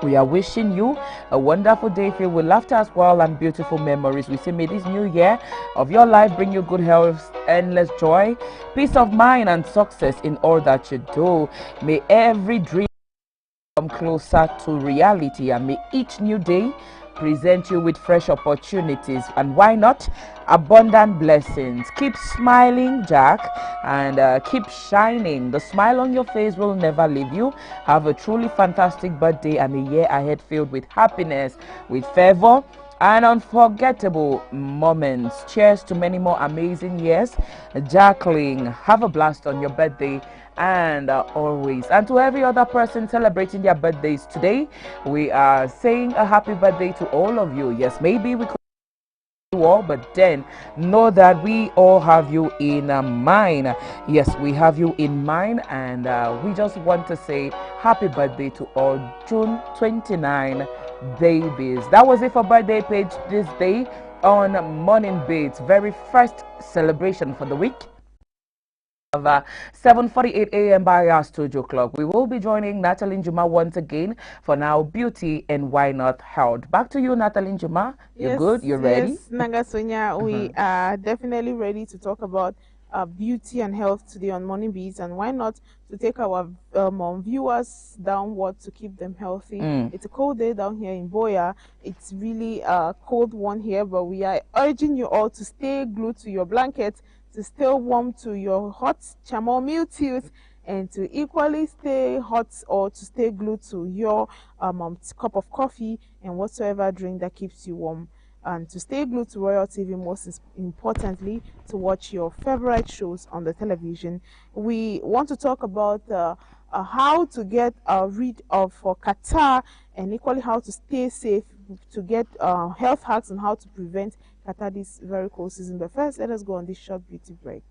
We are wishing you a wonderful day filled with laughter as well and beautiful memories. We say may this new year of your life bring you good health, endless joy, peace of mind, and success in all that you do. May every dream come closer to reality, and may each new day present you with fresh opportunities, and why not abundant blessings. Keep smiling, Jack, and keep shining. The smile on your face will never leave you. Have a truly fantastic birthday and a year ahead filled with happiness, with fervor, and unforgettable moments. Cheers to many more amazing years. Jacqueline, have a blast on your birthday and always. And to every other person celebrating their birthdays today, we are saying a happy birthday to all of you. Yes, maybe we could you all, but then know that we all have you in mind. Yes, we have you in mind, and we just want to say happy birthday to all June 29 babies. That was it for birthday page this day on Morning Beats, very first celebration for the week of 7:48 a.m. by our studio clock. We will be joining Natalie Juma once again for now beauty and why not health. Back to you, Natalie Juma. You're Yes, good? You're ready? yes, Nagasonya, we are definitely ready to talk about beauty and health today on Morning Beats, and why not to take our viewers downward to keep them healthy. It's a cold day down here in Boya. It's really a cold one here, but we are urging you all to stay glued to your blankets, to stay warm to your hot chamomile teas, and to equally stay hot or to stay glued to your cup of coffee and whatsoever drink that keeps you warm. And to stay glued to Royal TV, most importantly, to watch your favorite shows on the television. We want to talk about how to get rid of Qatar, and equally how to stay safe, to get health hacks on how to prevent Qatar this very cold season. But first, let us go on this short beauty break.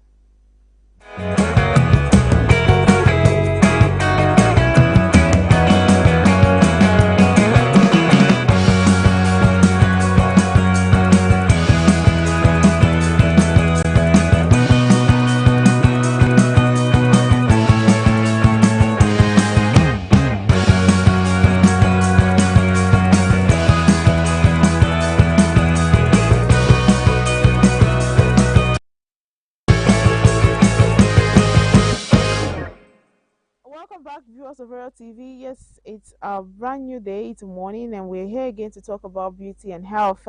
Welcome back, viewers of Royal TV. Yes, it's a brand new day, it's morning, and we're here again to talk about beauty and health.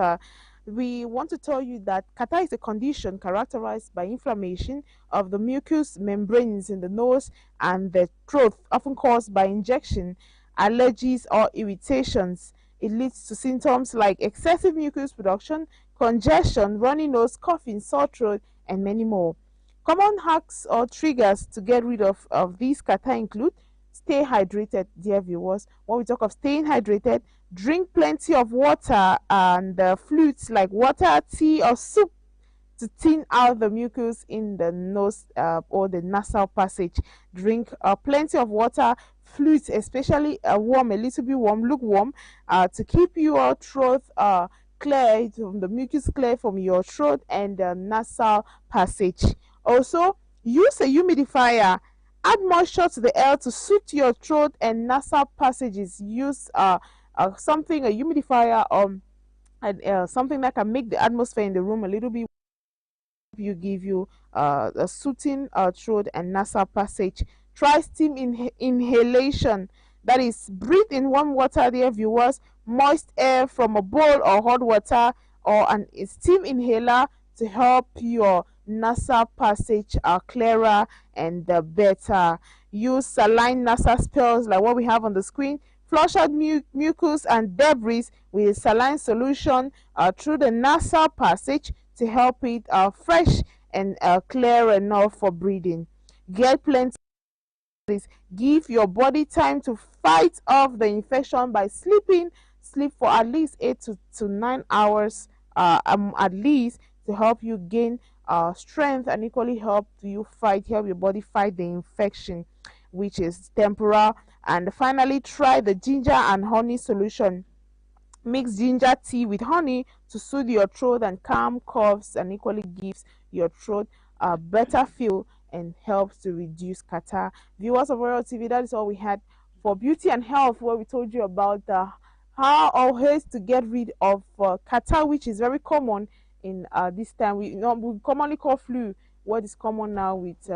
We want to tell you that catarrh is a condition characterized by inflammation of the mucous membranes in the nose and the throat, often caused by injection, allergies, or irritations. It leads to symptoms like excessive mucus production, congestion, runny nose, coughing, sore throat, and many more. Common hacks or triggers to get rid of these kata include: stay hydrated, dear viewers. When we talk of staying hydrated, drink plenty of water and fluids like water, tea, or soup to thin out the mucus in the nose or the nasal passage. Drink plenty of water, fluids, especially warm, a little bit warm, lukewarm, to keep your throat clear, from the mucus clear from your throat and the nasal passage. Also, use a humidifier. Add moisture to the air to soothe your throat and nasal passages. Use a humidifier, something that can make the atmosphere in the room a little bit. Give you a soothing throat and nasal passage. Try steam inhalation. That is, breathe in warm water, dear viewers, moist air from a bowl or hot water, or an steam inhaler to help your nasal passage clearer and better. Use saline nasal spells like what we have on the screen. Flush out mucus and debris with saline solution through the nasal passage to help it fresh and clear enough for breathing. Get plenty. Give your body time to fight off the infection by sleeping. Sleep for at least 8 to 9 hours at least, to help you gain strength and equally help your body fight the infection, which is temporal. And finally, try the ginger and honey solution. Mix ginger tea with honey to soothe your throat and calm coughs, and equally gives your throat a better feel and helps to reduce catarrh. Viewers of Royal TV, that is all we had for beauty and health, where we told you about how or ways to get rid of catarrh, which is very common in this time. We commonly call flu what is common now with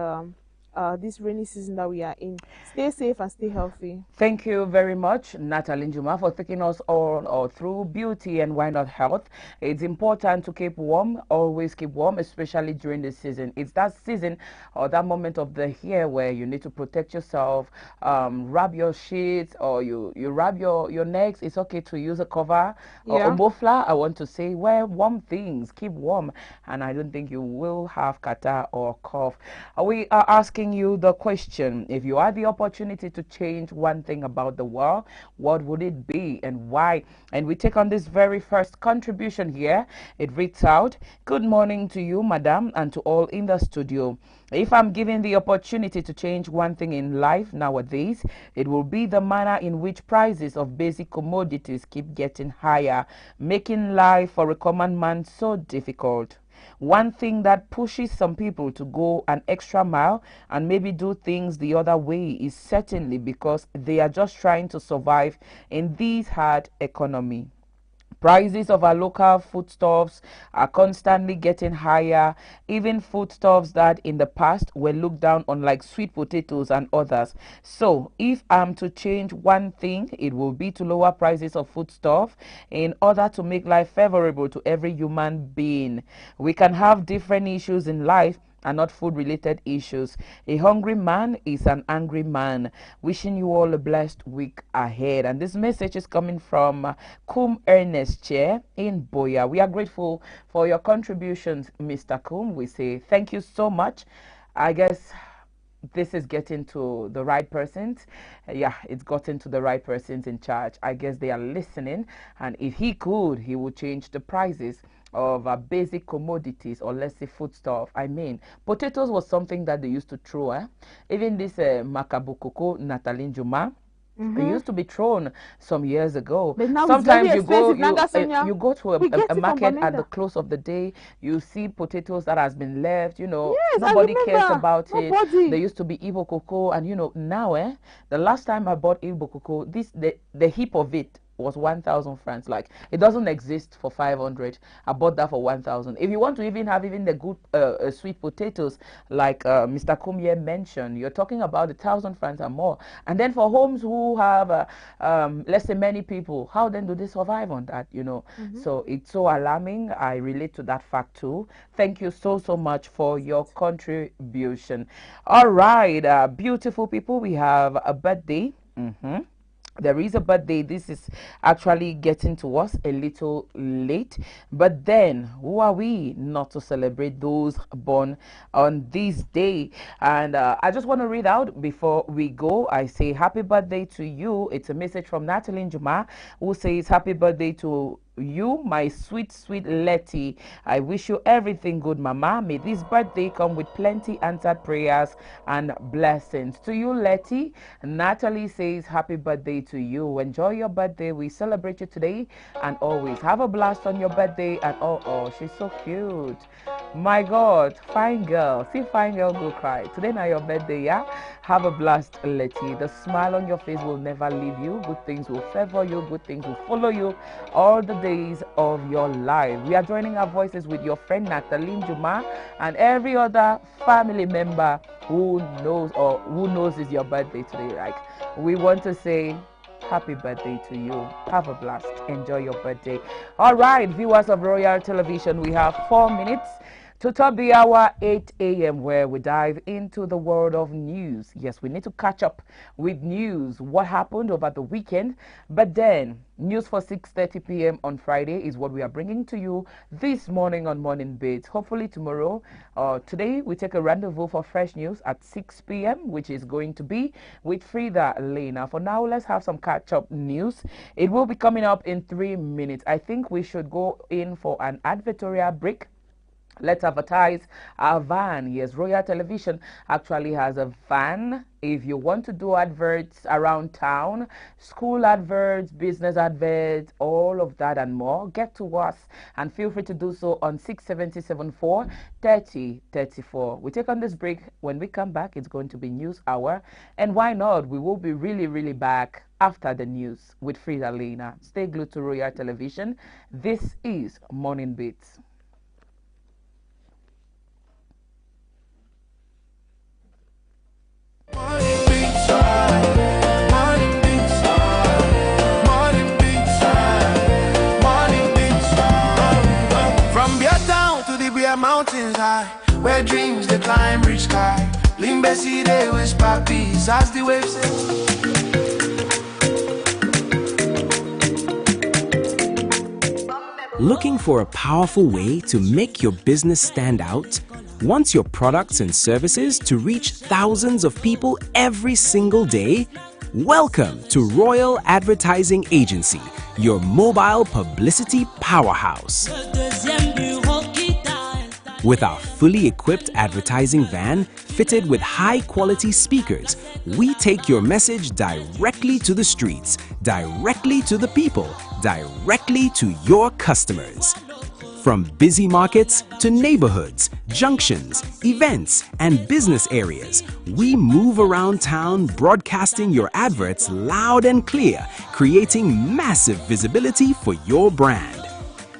this rainy season that we are in. Stay safe and stay healthy. Thank you very much, Natalie Njuma, for taking us all through beauty and why not health. It's important to keep warm, always keep warm, especially during the season. It's that season or that moment of the year where you need to protect yourself, wrap your sheets or you wrap your necks. It's okay to use a cover or a Yeah. muffler. I want to say wear warm things, keep warm, and I don't think you will have catarrh or cough. We are asking you the question: if you had the opportunity to change one thing about the world, what would it be and why? And we take on this very first contribution here. It reads out: good morning to you, madam, and to all in the studio. If I'm given the opportunity to change one thing in life nowadays, it will be the manner in which prices of basic commodities keep getting higher, making life for a common man so difficult. One thing that pushes some people to go an extra mile and maybe do things the other way is certainly because they are just trying to survive in this hard economy. Prices of our local foodstuffs are constantly getting higher, even foodstuffs that in the past were looked down on, like sweet potatoes and others. So, if I'm to change one thing, it will be to lower prices of foodstuff in order to make life favorable to every human being. We can have different issues in life and not food related issues. A hungry man is an angry man. Wishing you all a blessed week ahead. And this message is coming from Kum Ernest Chair in Boya. We are grateful for your contributions, Mr. Kum. We say thank you so much. I guess this is getting to the right persons. Yeah, it's gotten to the right persons in charge. I guess they are listening, and if he could, he would change the prices of basic commodities, or let's say foodstuff. I mean, potatoes was something that they used to throw. Even this makabukoko Natalie Juma, it used to be thrown some years ago. But now it's very Sometimes expensive, Nanga Sonia. you go to We get a it from market at the Bamenda. close of the day, you see potatoes that has been left, Yes, I nobody cares remember. about it. Nobody. There used to be Igbo cocoa, and now the last time I bought Igbo cocoa, the heap of it was 1,000 francs. Like, it doesn't exist for 500. I bought that for 1,000. If you want to even have even the good sweet potatoes, like Mr. Kumye mentioned, you're talking about 1,000 francs or more. And then for homes who have let's say many people, how then do they survive on that? So it's so alarming. I relate to that fact too. Thank you so much for your contribution. All right, beautiful people, we have a birthday. There is a birthday. This is actually getting to us a little late, but then who are we not to celebrate those born on this day? And I just want to read out before we go. I say happy birthday to you. It's a message from Natalie Njuma, who says happy birthday to you, my sweet Letty. I wish you everything good, mama. May this birthday come with plenty answered prayers and blessings. To you, Letty, Natalie says happy birthday to you. Enjoy your birthday. We celebrate you today and always. Have a blast on your birthday. And oh, she's so cute. My God, fine girl. See fine girl go cry. Today now your birthday, yeah? Have a blast, Letty. The smile on your face will never leave you. Good things will favor you. Good things will follow you all the days of your life. We are joining our voices with your friend Natalie Juma and every other family member who knows is your birthday today. Like, we want to say happy birthday to you. Have a blast. Enjoy your birthday. All right, viewers of Royal Television, we have 4 minutes to top the hour 8 a.m. where we dive into the world of news. Yes, we need to catch up with news, what happened over the weekend, but then news for 6:30 p.m. on Friday is what we are bringing to you this morning on Morning Beats. Hopefully tomorrow, today we take a rendezvous for fresh news at 6 p.m., which is going to be with Frida Lena. For now, let's have some catch-up news. It will be coming up in 3 minutes. I think we should go in for an advertorial break. Let's advertise our van. Yes, Royal Television actually has a van. If you want to do adverts around town, school adverts, business adverts, all of that and more, get to us and feel free to do so on 67074 3034. We take on this break. When we come back, it's going to be news hour. And why not? We will be really back after the news with Frida Lena. Stay glued to Royal Television. This is Morning Beats. climb reach sky. Limbesi they whisper peace as the waves say. Looking for a powerful way to make your business stand out? Want your products and services to reach thousands of people every single day? Welcome to Royal Advertising Agency, your mobile publicity powerhouse. With our fully equipped advertising van fitted with high-quality speakers, we take your message directly to the streets, directly to the people, directly to your customers. From busy markets to neighborhoods, junctions, events, and business areas, we move around town broadcasting your adverts loud and clear, creating massive visibility for your brand.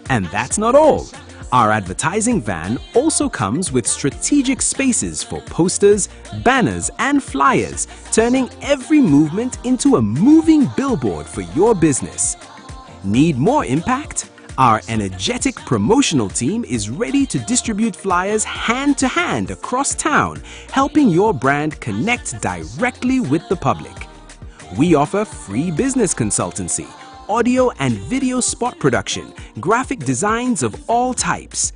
And that's not all. Our advertising van also comes with strategic spaces for posters, banners, and flyers, turning every movement into a moving billboard for your business. Need more impact? Our energetic promotional team is ready to distribute flyers hand to hand across town, helping your brand connect directly with the public. We offer free business consultancy, audio and video spot production, graphic designs of all types.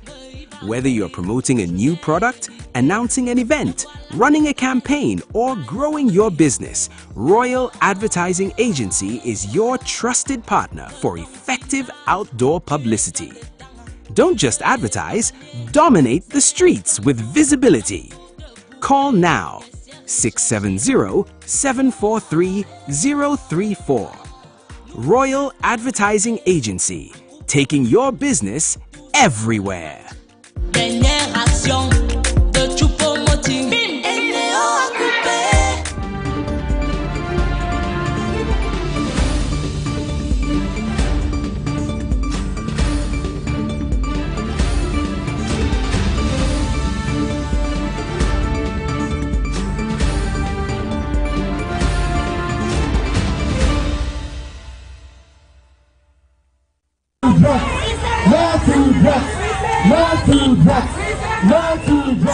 Whether you're promoting a new product, announcing an event, running a campaign, or growing your business, Royal Advertising Agency is your trusted partner for effective outdoor publicity. Don't just advertise, dominate the streets with visibility. Call now 670-743-034. Royal Advertising Agency, taking your business everywhere.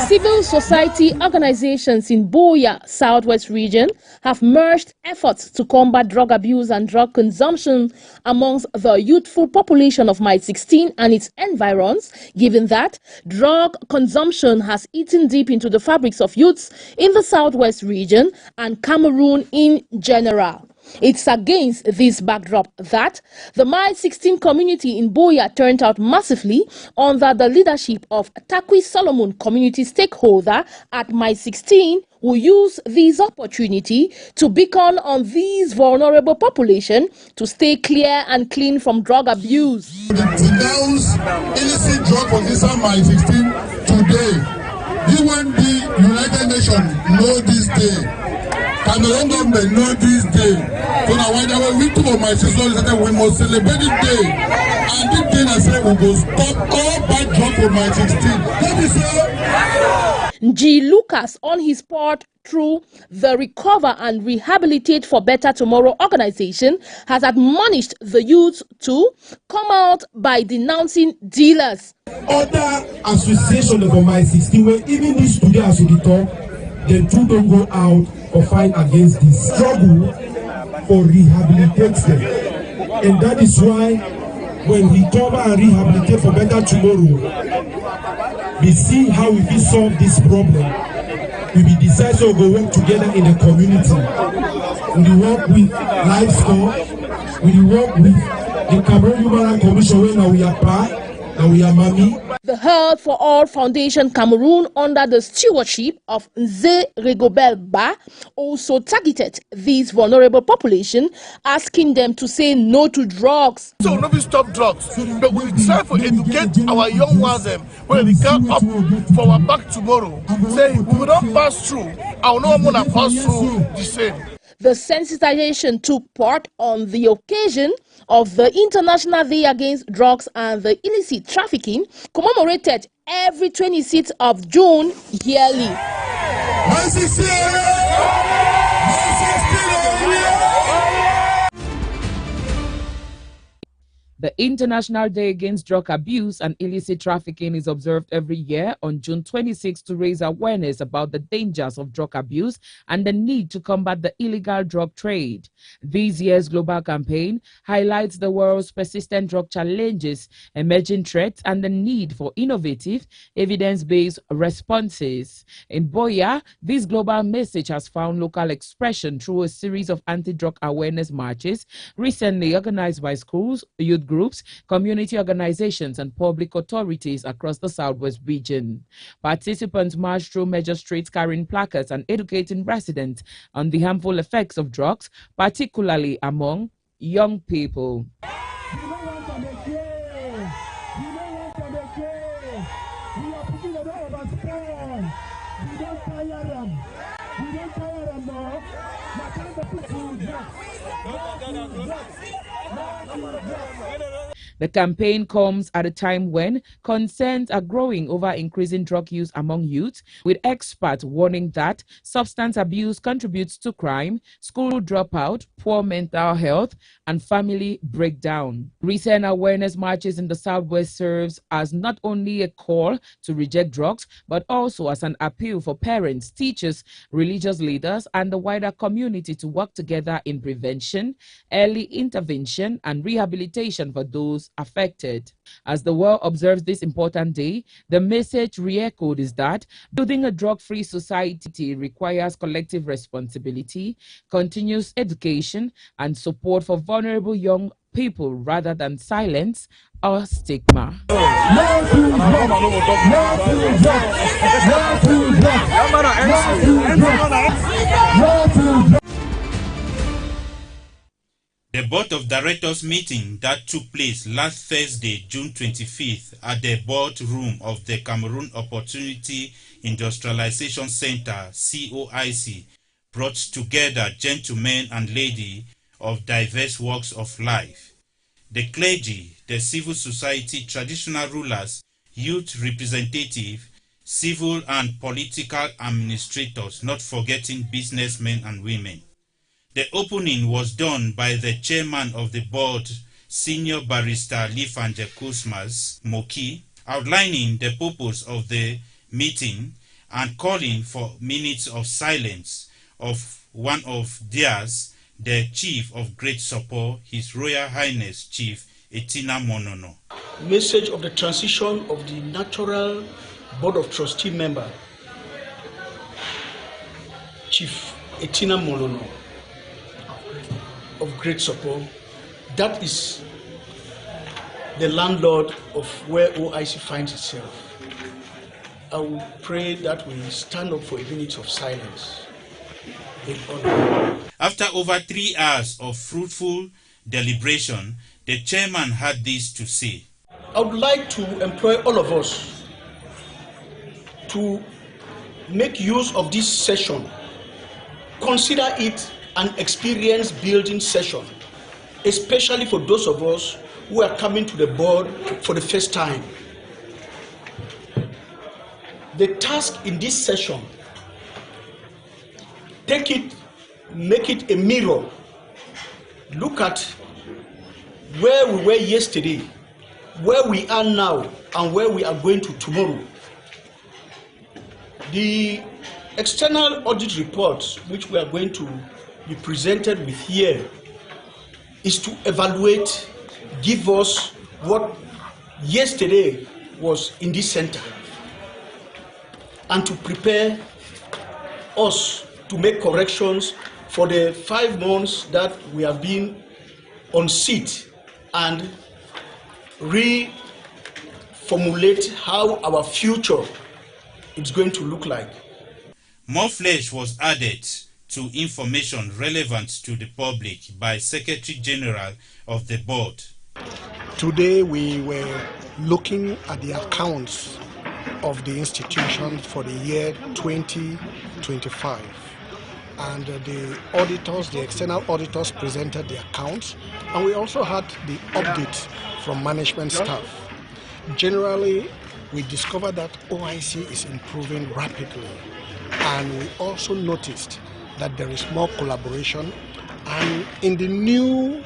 Civil society organizations in Buea, Southwest region have merged efforts to combat drug abuse and drug consumption amongst the youthful population of Mile 16 and its environs, given that drug consumption has eaten deep into the fabrics of youths in the Southwest region and Cameroon in general. It's against this backdrop that the Mile 16 community in Buea turned out massively under the leadership of Takwi Solomon, community stakeholder at Mile 16, who use this opportunity to beacon on these vulnerable population to stay clear and clean from drug abuse. To denounce illicit drug from inside Mile 16 today, the United Nations know this day. Cameroon government know this day. So now when we talk about my sister, we must celebrate this day. And this day I say we will stop all bad drugs from my 16. Let me say. G. Lucas, on his part, through the Recover and Rehabilitate for Better Tomorrow organization, has admonished the youth to come out by denouncing dealers. Other associations of my 16, where even this today as we talk, they too don't go out or fight against this struggle for rehabilitate them. And that is why when we cover and rehabilitate for better tomorrow, we see how we can solve this problem. We will decide to go work together in the community. We will work with livestock. We will work with the Cameroon Human Rights Commission where we are part and we are Mami. The Health for All Foundation Cameroon, under the stewardship of Nze Rigobert Ba, also targeted this vulnerable population, asking them to say no to drugs. So nobody stop drugs, but we try to educate our young ones when they come up for our back tomorrow. Say we don't pass through, I will not want to pass through the same. The sensitization took part on the occasion of the International Day Against Drugs and the Illicit Trafficking, commemorated every 26th of June yearly. The International Day Against Drug Abuse and Illicit Trafficking is observed every year on June 26 to raise awareness about the dangers of drug abuse and the need to combat the illegal drug trade. This year's global campaign highlights the world's persistent drug challenges, emerging threats, and the need for innovative, evidence-based responses. In Boya, this global message has found local expression through a series of anti-drug awareness marches recently organized by schools, youth groups, community organizations, and public authorities across the Southwest region. Participants marched through major streets carrying placards and educating residents on the harmful effects of drugs, particularly among young people. The campaign comes at a time when concerns are growing over increasing drug use among youth, with experts warning that substance abuse contributes to crime, school dropout, poor mental health, and family breakdown. Recent awareness marches in the Southwest serves as not only a call to reject drugs, but also as an appeal for parents, teachers, religious leaders, and the wider community to work together in prevention, early intervention, and rehabilitation for those affected. As the world observes this important day, the message re-echoed is that building a drug-free society requires collective responsibility, continuous education, and support for vulnerable young people rather than silence or stigma. The Board of Directors meeting that took place last Thursday, June 25th, at the board room of the Cameroon Opportunity Industrialization Center, COIC, brought together gentlemen and ladies of diverse walks of life. The clergy, the civil society, traditional rulers, youth representatives, civil and political administrators, not forgetting businessmen and women. The opening was done by the chairman of the board, Senior Barrister Lifanje Kusmas Moki, outlining the purpose of the meeting and calling for minutes of silence of one of theirs, the Chief of Great Support, His Royal Highness Chief Etina Monono. Message of the transition of the natural Board of Trustee member, Chief Etina Monono, of Great Support. That is the landlord of where OIC finds itself. I will pray that we stand up for a minute of silence in honor. After over 3 hours of fruitful deliberation, the chairman had this to say. I would like to employ all of us to make use of this session. Consider it an experience building session, especially for those of us who are coming to the board for the first time. The task in this session, take it, make it a mirror. Look at where we were yesterday, where we are now, and where we are going to tomorrow. The external audit reports, which we are going to be presented with here, is to evaluate, give us what yesterday was in this center, and to prepare us to make corrections for the 5 months that we have been on seat, and reformulate how our future is going to look like. More flesh was added to information relevant to the public by Secretary General of the board. Today we were looking at the accounts of the institution for the year 2025, and the auditors, the external auditors, presented the accounts, and we also had the update from management staff. Generally, we discovered that OIC is improving rapidly, and we also noticed that there is more collaboration, and in the new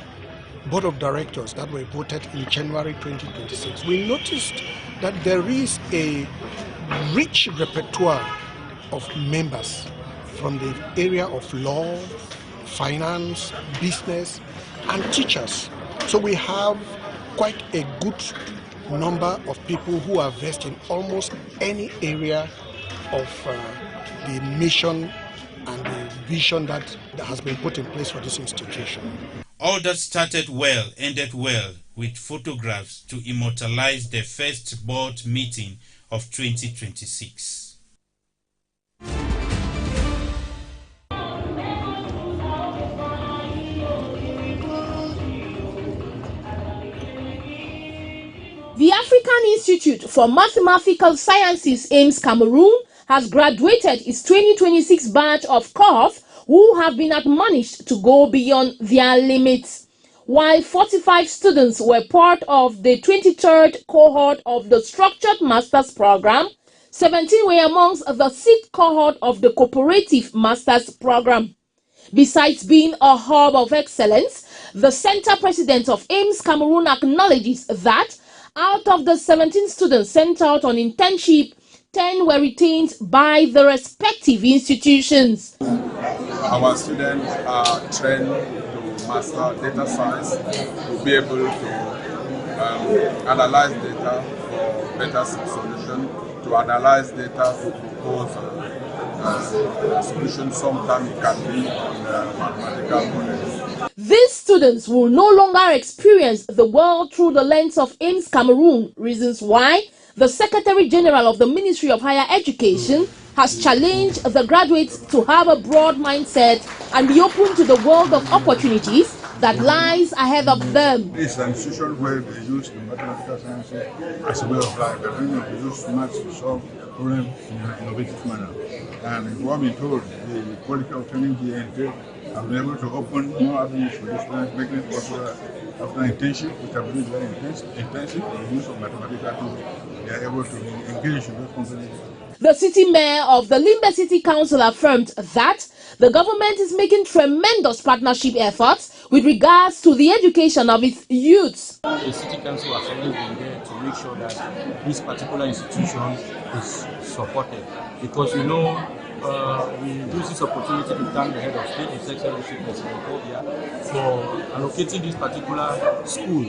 board of directors that were voted in January 2026, we noticed that there is a rich repertoire of members from the area of law, finance, business, and teachers. So we have quite a good number of people who are versed in almost any area of the mission and the vision that has been put in place for this institution. All that started well ended well, with photographs to immortalize the first board meeting of 2026. The African Institute for Mathematical Sciences, AIMS Cameroon, has graduated its 2026 batch of cohorts who have been admonished to go beyond their limits. While 45 students were part of the 23rd cohort of the Structured Master's Program, 17 were amongst the 6th cohort of the Cooperative Master's Program. Besides being a hub of excellence, the Center President of AIMS Cameroon acknowledges that out of the 17 students sent out on internship, 10 were retained by the respective institutions. Our students are trained to master data science, to be able to analyze data for better solution, to analyze data to propose a solution. Sometimes it can be on mathematical models. These students will no longer experience the world through the lens of AIMS Cameroon, reasons why the Secretary General of the Ministry of Higher Education has challenged the graduates to have a broad mindset and be open to the world of opportunities that lies ahead of them. It's an institution where they use the mathematical sciences as a way of life. They use maths to solve problems in an innovative manner. And what I'm told, the quality of training here entails I've been able to open more avenues for this students, making it possible after internship, which I believe is very intensive, the use of mathematical tools, they are able to engage in those companies. The city mayor of the Limbe City Council affirmed that the government is making tremendous partnership efforts with regards to the education of its youths. The city council has always been there to make sure that this particular institution is supported, because we know we use this opportunity to thank the head of state, His Excellency President Obia, for allocating this particular school,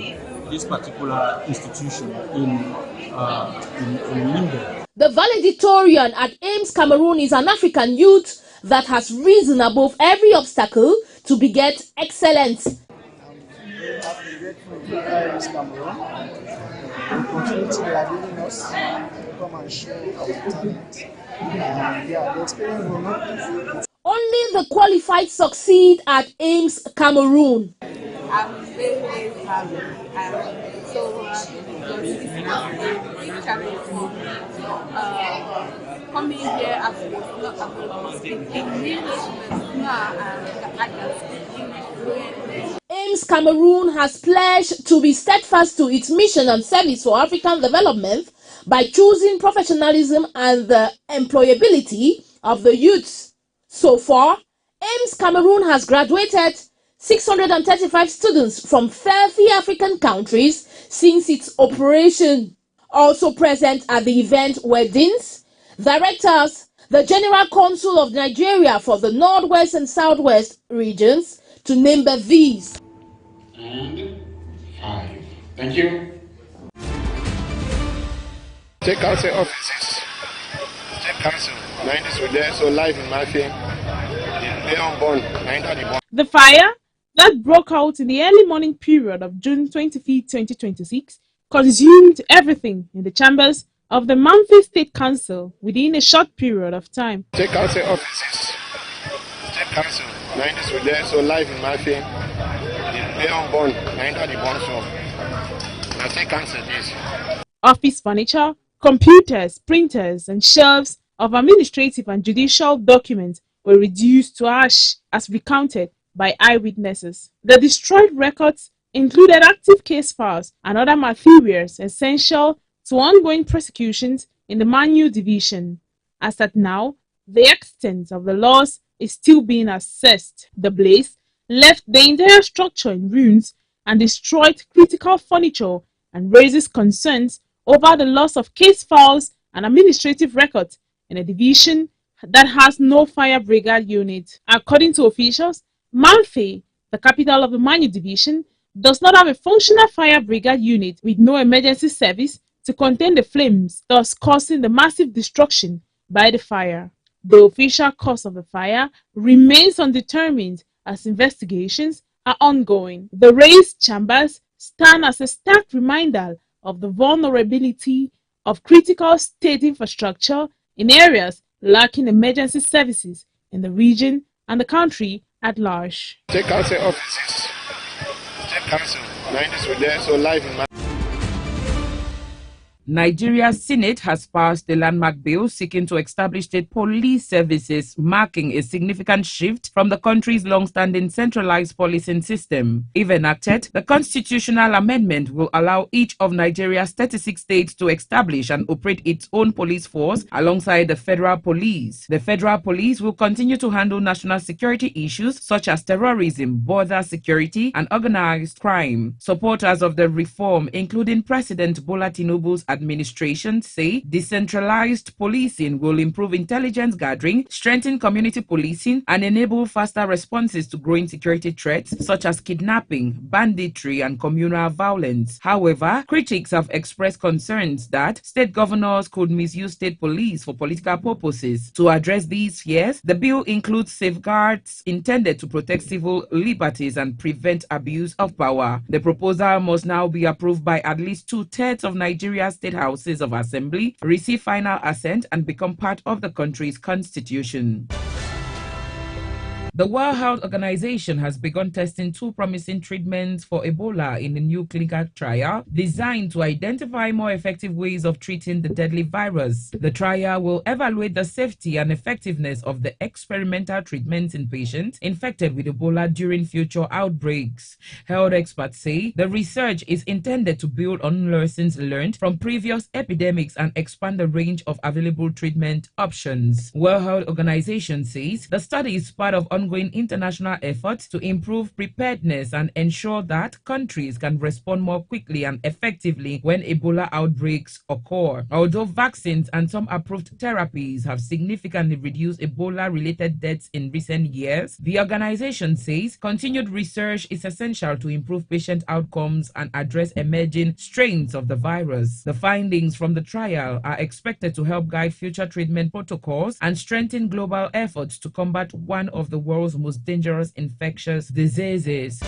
this particular institution in Limbe. The valedictorian at AIMS Cameroon is an African youth that has risen above every obstacle to beget excellence. I'm grateful to AIMS Cameroon for the opportunity they are giving us to come and show our talent. The experience will not be easy. Only the qualified succeed at AIMS Cameroon. I'm very happy. I'm so happy because this is a big challenge for me. Coming here as it was not able to speak English now, and I can speak English fluently. AIMS Cameroon has pledged to be steadfast to its mission and service for African development by choosing professionalism and the employability of the youths. So far, AIMS Cameroon has graduated 635 students from 30 African countries since its operation. Also present at the event were deans, directors, the General Consul of Nigeria for the Northwest and Southwest regions, to name but these. And 5. Thank you. State Council offices. State Council. 90s were there, so live in my film. They unborn. The fire that broke out in the early morning period of June 25, 2026, consumed everything in the chambers of the Memphis State Council within a short period of time. State Council offices. State Council. 90s were there, so live in my film. They unborn. 90 born, so. Now State Council is. Office furniture, computers, printers, and shelves of administrative and judicial documents were reduced to ash as recounted by eyewitnesses. The destroyed records included active case files and other materials essential to ongoing prosecutions in the Manu Division. As at now, the extent of the loss is still being assessed. The blaze left the entire structure in ruins and destroyed critical furniture and raises concerns over the loss of case files and administrative records in a division that has no fire brigade unit. According to officials, Manfe, the capital of the Manu division, does not have a functional fire brigade unit with no emergency service to contain the flames, thus causing the massive destruction by the fire. The official cause of the fire remains undetermined as investigations are ongoing. The raised chambers stand as a stark reminder of the vulnerability of critical state infrastructure in areas lacking emergency services in the region and the country at large. State council offices, state council, 90s were there, so live in my... Nigeria's Senate has passed a landmark bill seeking to establish state police services, marking a significant shift from the country's long-standing centralized policing system. If enacted, the constitutional amendment will allow each of Nigeria's 36 states to establish and operate its own police force alongside the federal police. The federal police will continue to handle national security issues such as terrorism, border security, and organized crime. Supporters of the reform, including President Bola Tinubu's administration, say decentralized policing will improve intelligence gathering, strengthen community policing, and enable faster responses to growing security threats such as kidnapping, banditry, and communal violence. However, critics have expressed concerns that state governors could misuse state police for political purposes. To address these fears, the bill includes safeguards intended to protect civil liberties and prevent abuse of power. The proposal must now be approved by at least 2/3 of Nigeria's state houses of assembly, receive final assent, and become part of the country's constitution. The World Health Organization has begun testing 2 promising treatments for Ebola in a new clinical trial designed to identify more effective ways of treating the deadly virus. The trial will evaluate the safety and effectiveness of the experimental treatments in patients infected with Ebola during future outbreaks. Health experts say the research is intended to build on lessons learned from previous epidemics and expand the range of available treatment options. World Health Organization says the study is part of ongoing international efforts to improve preparedness and ensure that countries can respond more quickly and effectively when Ebola outbreaks occur. Although vaccines and some approved therapies have significantly reduced Ebola-related deaths in recent years, the organization says continued research is essential to improve patient outcomes and address emerging strains of the virus. The findings from the trial are expected to help guide future treatment protocols and strengthen global efforts to combat one of the world's most dangerous infectious diseases.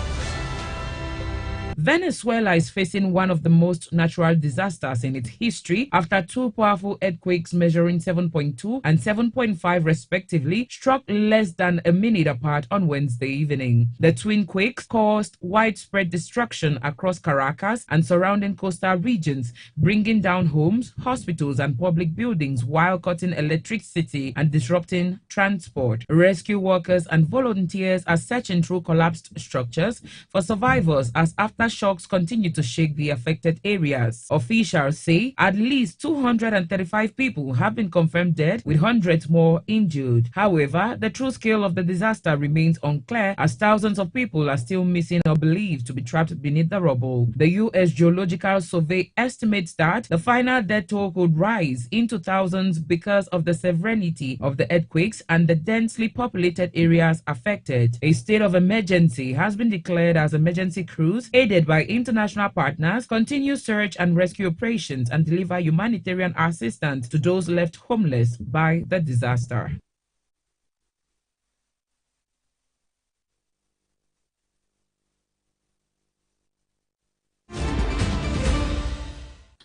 Venezuela is facing one of the most natural disasters in its history after 2 powerful earthquakes measuring 7.2 and 7.5 respectively struck less than a minute apart on Wednesday evening. The twin quakes caused widespread destruction across Caracas and surrounding coastal regions, bringing down homes, hospitals, and public buildings while cutting electricity and disrupting transport. Rescue workers and volunteers are searching through collapsed structures for survivors as aftershocks continue to shake the affected areas. Officials say at least 235 people have been confirmed dead, with hundreds more injured. However, the true scale of the disaster remains unclear as thousands of people are still missing or believed to be trapped beneath the rubble. The U.S. Geological Survey estimates that the final death toll could rise into thousands because of the severity of the earthquakes and the densely populated areas affected. A state of emergency has been declared as emergency crews, aided by international partners, continue search and rescue operations and deliver humanitarian assistance to those left homeless by the disaster.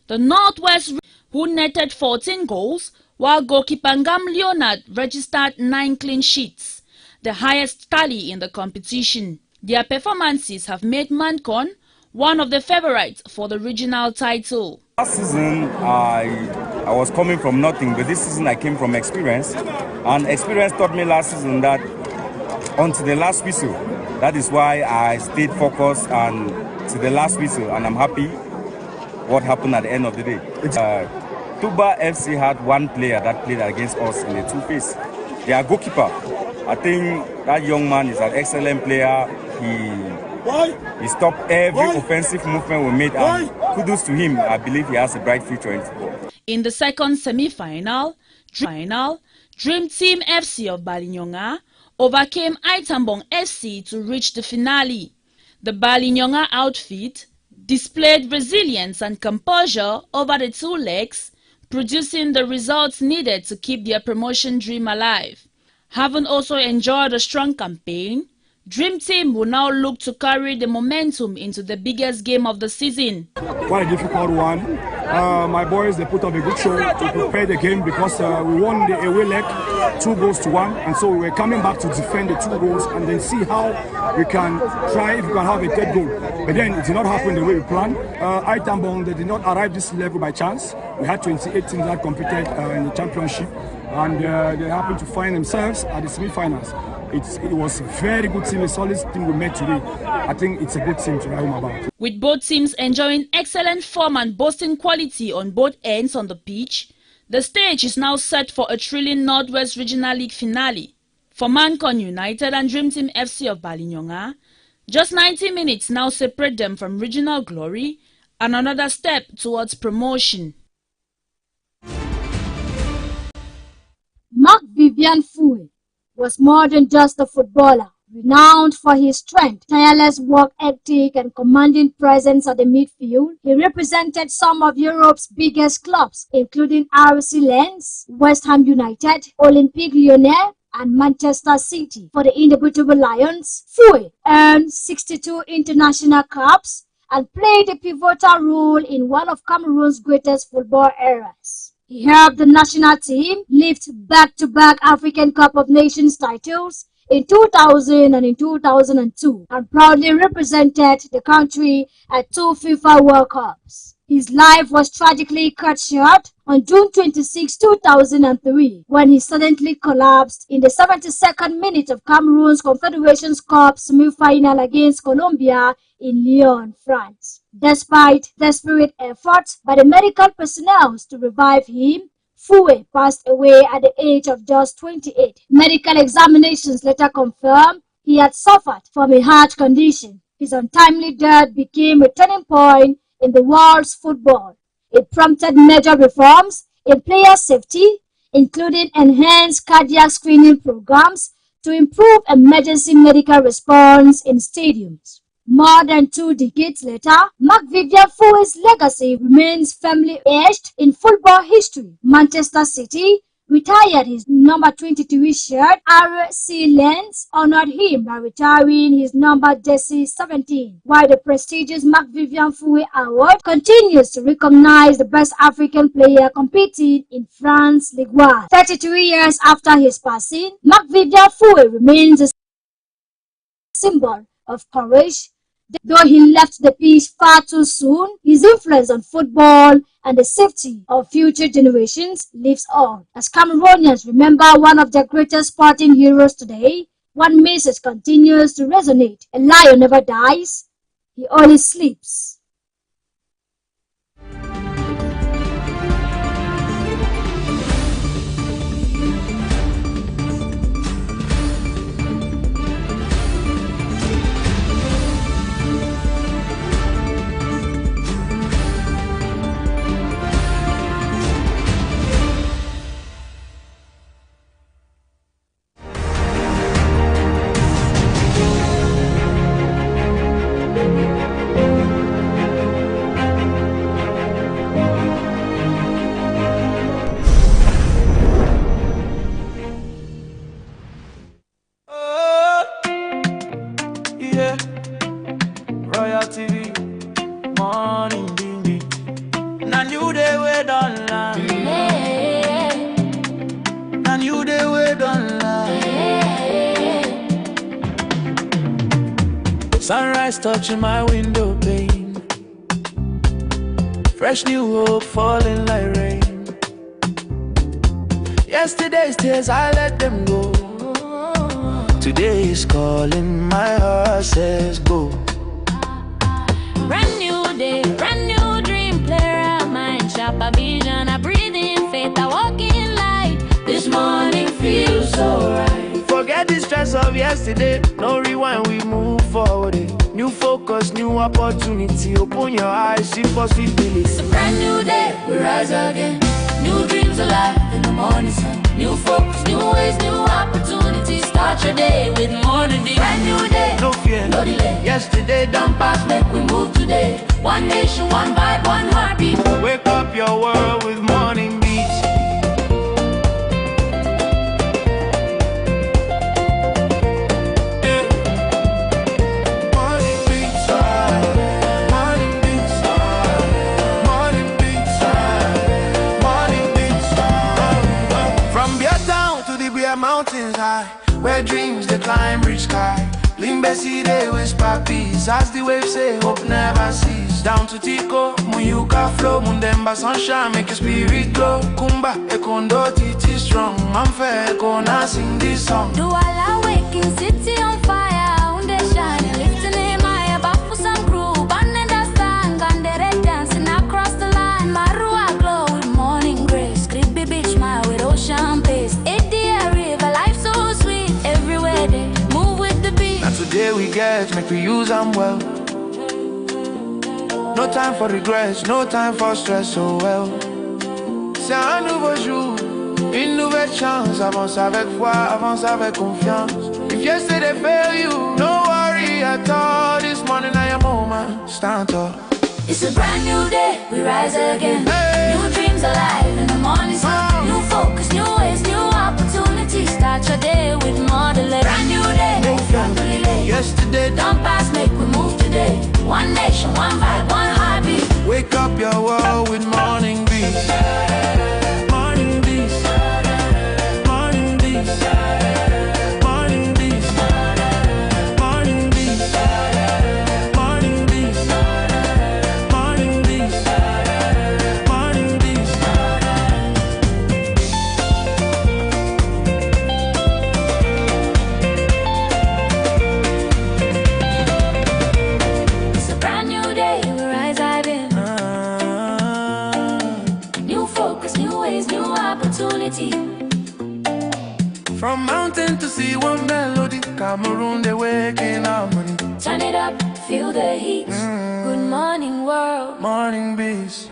The Northwest, who netted 14 goals, while goalkeeper Ngam Leonard registered 9 clean sheets, the highest tally in the competition. Their performances have made Mancon one of the favorites for the regional title. Last season, I was coming from nothing, but this season I came from experience. And experience taught me last season that until the last whistle, that is why I stayed focused and to the last whistle, and I'm happy what happened at the end of the day. Tuba FC had one player that played against us in the two-face. Their goalkeeper, I think that young man is an excellent player. He He stopped every offensive movement we made, and kudos to him. I believe he has a bright future in football. In the second semi-final, Dream Team FC of Balinyonga overcame Aitambong FC to reach the finale. The Balinyonga outfit displayed resilience and composure over the two legs, producing the results needed to keep their promotion dream alive. Having also enjoyed a strong campaign, Dream Team will now look to carry the momentum into the biggest game of the season. Quite a difficult one. My boys, they put up a good show to prepare the game because we won the away leg 2-1, and so we were coming back to defend the 2 goals and then see how we can try if we can have a third goal. But then it did not happen the way we planned. Aitambong, they did not arrive this level by chance. We had 28 teams that competed in the championship, and they happened to find themselves at the semi-finals. It was a very good team, a solid team we met today. I think it's a good team to write home about. With both teams enjoying excellent form and boasting quality on both ends on the pitch, the stage is now set for a thrilling Northwest Regional League finale. For Mancon United and Dream Team FC of Balinyonga, just 90 minutes now separate them from regional glory and another step towards promotion. Mark Vivian Fue was more than just a footballer. Renowned for his strength, tireless work ethic, and commanding presence at the midfield, he represented some of Europe's biggest clubs, including RC Lens, West Ham United, Olympique Lyonnais, and Manchester City. For the indubitable Lions, Fue earned 62 international caps and played a pivotal role in one of Cameroon's greatest football eras. He helped the national team lift back-to-back African Cup of Nations titles in 2000 and in 2002, and proudly represented the country at 2 FIFA World Cups. His life was tragically cut short on June 26, 2003, when he suddenly collapsed in the 72nd minute of Cameroon's Confederations Cup semi-final against Colombia in Lyon, France. Despite desperate efforts by the medical personnel to revive him, Fue passed away at the age of just 28. Medical examinations later confirmed he had suffered from a heart condition. His untimely death became a turning point in the world's football. It prompted major reforms in player safety, including enhanced cardiac screening programs to improve emergency medical response in stadiums. More than 2 decades later, Mark Vivian Fue's legacy remains firmly etched in football history. Manchester City retired his number 23 shirt. RC Lens honored him by retiring his number jersey 17, while the prestigious Mark Vivian Fue Award continues to recognize the best African player competing in France Ligue 1. 33 years after his passing, Mark Vivian Fue remains a symbol of courage. Though he left the pitch far too soon, his influence on football and the safety of future generations lives on. As Cameroonians remember one of their greatest sporting heroes today, one message continues to resonate: a lion never dies, he only sleeps. Sunrise touching my window pane, fresh new hope falling like rain. Yesterday's tears, I let them go. Today is calling, my heart says go. Brand new day, brand new dream, clear of mind, sharper vision, I breathe in faith, I walk in light. This morning feels so right. Forget the stress of yesterday, no rewind, we move forward. New focus, new opportunity. Open your eyes, see possibilities. It's a brand new day, we rise again. New dreams alive in the morning sun. New focus, new ways, new opportunities. Start your day with morning dew. Brand new day, No fear, no delay. yesterday done past, Make we move today. One nation, one vibe, one heartbeat. wake up your world with morning beats. Yeah. Morning beats, morning beats, morning beats, morning beats. From Beer Town to the Beer Mountains high, where dreams they climb reach sky. Limbesi they whisper peace, as the waves say hope never cease. Down to Tico, Muyuka flow, Mundemba sunshine make your spirit glow. Kumba, Ekondo, Titi strong, I'm fair, gonna sing this song. Do all awaken city on fire, unde shine, lifting him high above for some crew. Banana stand, Gandere dancing across the line. Marua glow with morning grace. Creepy beach mile with ocean pace. Edia river, life so sweet. Everywhere they move with the beat. Now today we get, make we use them well. No time for regrets, no time for stress, so well. C'est un nouveau jour, une nouvelle chance. Avance avec foi, avance avec confiance. If yesterday failed you, no worry at all. This morning I am home, stand tall. It's a brand new day, we rise again. New dreams alive in the morning sun. New focus, new ways, new opportunities. Start your day with more delay. Brand new day, no delay. Yesterday Don't pass, make we move today. One nation, one vibe, one heartbeat. wake up your world with morning beats. Morning beats. Morning beats. Morning beats. Morning beats. Morning beats. Morning beats. Morning beats. It's a brand new day, we rise again. New focus, new ways, new opportunity. From mountain to sea, one melody. Cameroon, they waking harmony. Turn it up, feel the heat. Good morning, world. Morning beats.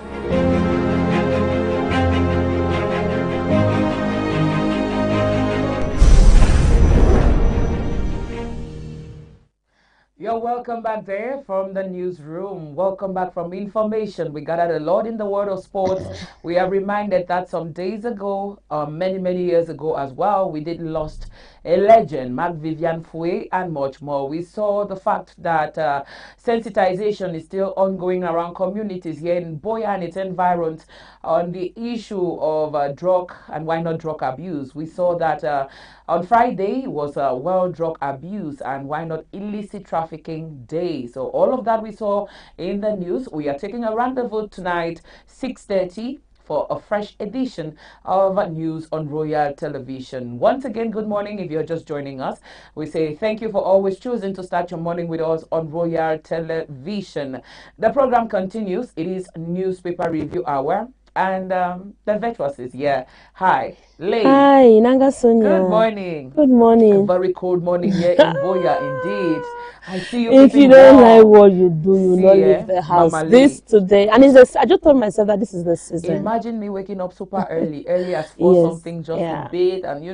You're welcome back there from the newsroom. Welcome back from information. We gathered a lot in the world of sports. We are reminded that some days ago, many years ago as well, we did lost a legend, Mark Vivian Fouet, and much more. We saw the fact that sensitization is still ongoing around communities here in Boya and its environs on the issue of drug and why not drug abuse. We saw that on Friday was World Drug Abuse and why not illicit trafficking day. So all of that we saw in the news. We are taking a rendezvous tonight, 6:30. For a fresh edition of News on Royal Television. Once again, good morning if you're just joining us. We say thank you for always choosing to start your morning with us on Royal Television. The program continues. It is Newspaper Review Hour. And the veterans is here. Hi, Lay. Hi, Nanga Sonia. Good morning. Good morning. A very cold morning here in Boya, indeed. I see you. If you don't like what you do, you See, not leave the house. Mama This today, and I just told myself that this is the season. Imagine me waking up super early as 4 Yes, something just yeah. to bathe and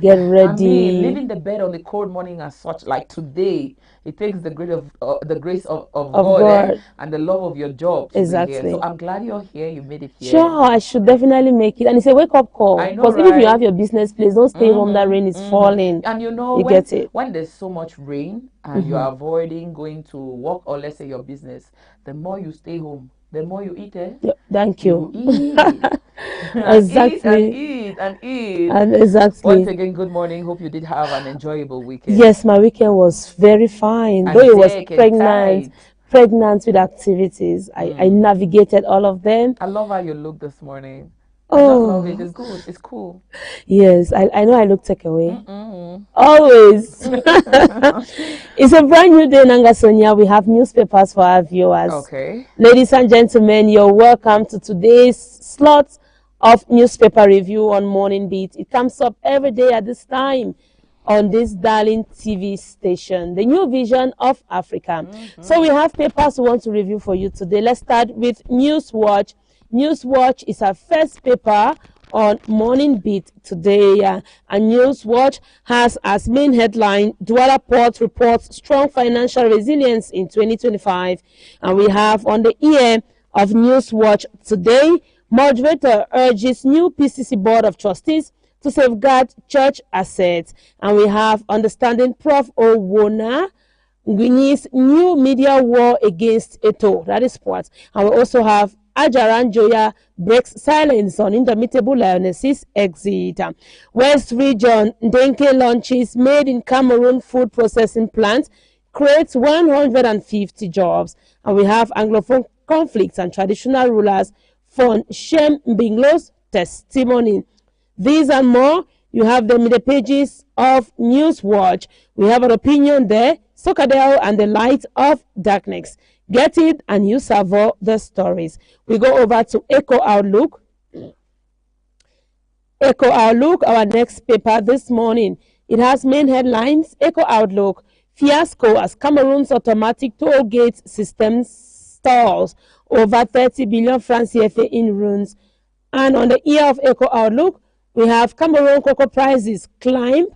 Get I ready. mean, leaving the bed on the cold morning as such, like today, it takes the grace of God, God. and the love of your job to be Exactly. here. So I'm glad you're here. You made it here. Sure, I should definitely make it. And it's a wake up call. I know, Because even if you right? have your business place, don't stay home that rain is falling. And you You when, get it. when there's so much rain and you're Mhm. avoiding going to work or let's say your business, the more you stay home, the more you eat, eh? Yeah, thank you. eat. Exactly. And eat. And exactly. Once again, good morning. Hope you did have an enjoyable weekend. Yes, my weekend was very fine. And Though it was thick and pregnant with activities. I navigated all of them. I love how you look this morning. I just love it. It's good. It's cool. Yes, I know I look takeaway. Mm-mm. Always. It's a brand new day, Nanga Sonia. We have newspapers for our viewers. Okay. Ladies and gentlemen, you're welcome to today's slot of newspaper review on Morning Beat. It comes up every day at this time. on this darling TV station, the new vision of Africa. So we have papers we want to review for you today. Let's start with Newswatch. Newswatch is our first paper on Morning Beat today. And Newswatch has as main headline, Douala Port reports strong financial resilience in 2025. And we have on the ear of Newswatch today, moderator urges new PCC Board of Trustees to safeguard church assets. And we have understanding Prof. Owona Gwinyi's new media war against Eto. That is sports. And we also have Ajaran Joya breaks silence on indomitable lionesses exit. West Region Denke launches made in Cameroon food processing plant creates 150 jobs. And we have Anglophone conflicts and traditional rulers for Shem Binglo's testimony. These and more, you have them in the pages of Newswatch. We have an opinion there, Sokadel and the Light of Darkness. Get it and you savor the stories. We go over to Echo Outlook. Echo Outlook, our next paper this morning. It has main headlines, Echo Outlook, fiasco as Cameroon's automatic toll gate system stalls, over 30 billion francs CFA in ruins. And on the ear of Echo Outlook, we have Cameroon cocoa prices climb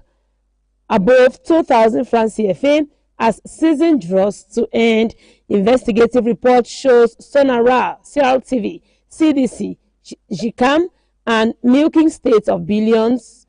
above 2,000 francs CFA as season draws to end. Investigative report shows Sonara, CRTV, CDC, GCAM, and milking states of billions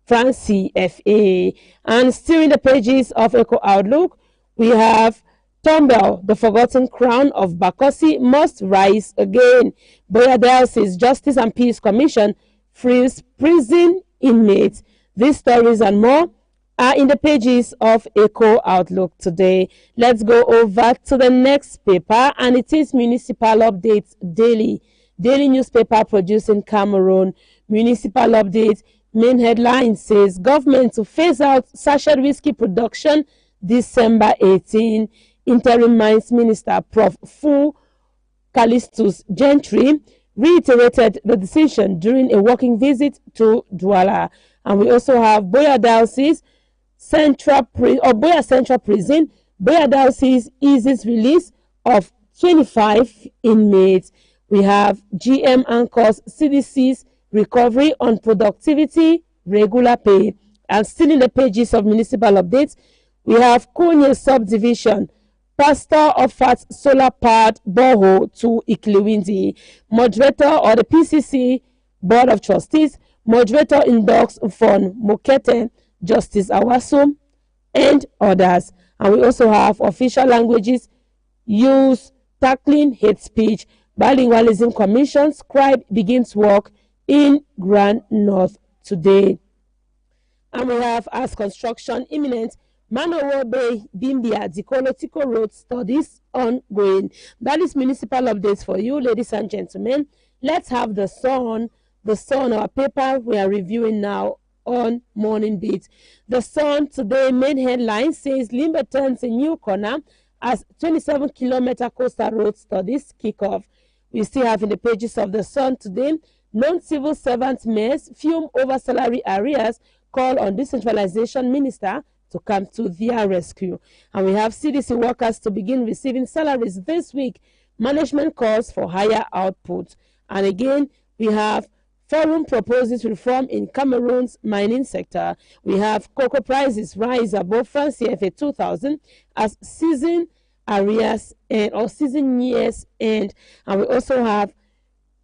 francs CFA. And still in the pages of Echo Outlook, we have Tombel, the forgotten crown of Bakosi must rise again. Boyadel says Justice and Peace Commission frees prison inmates. These stories and more are in the pages of Echo Outlook today. Let's go over to the next paper, and it is Municipal Updates Daily. Daily newspaper produced in Cameroon. Municipal Update main headline says government to phase out sachet whiskey production December 18. Interim Mines Minister Prof. Fu Callistus Gentry reiterated the decision during a working visit to Douala. And we also have Boya Diocese Boya Central Prison. Boya Diocese eases release of 25 inmates. We have GM anchors CDC's recovery on productivity, regular pay. And still in the pages of municipal updates, we have Konye subdivision. Pastor offers solar-powered borehole to Ikliwindi. Moderator or the PCC Board of Trustees. Moderator inducts Fon Mokete, Justice Awasum, and others. And we also have official languages use tackling hate speech. Bilingualism Commission scribe begins work in Grand North today. And we have as construction imminent Manowo Bay, Bimbia, Dikolo Tiko Road studies ongoing. That is municipal updates for you, ladies and gentlemen. Let's have the Sun, our paper we are reviewing now on Morning Beat. The Sun today main headline says Limbe turns a new corner as 27-kilometer coastal road studies kick off. We still have in the pages of the Sun today, non-civil servant mayors fume over salary arrears, call on decentralization minister to come to their rescue. And we have CDC workers to begin receiving salaries this week. Management calls for higher output. And again, we have Forum proposes reform in Cameroon's mining sector. We have cocoa prices rise above France CFA 2000 as season arrears or season years end. And we also have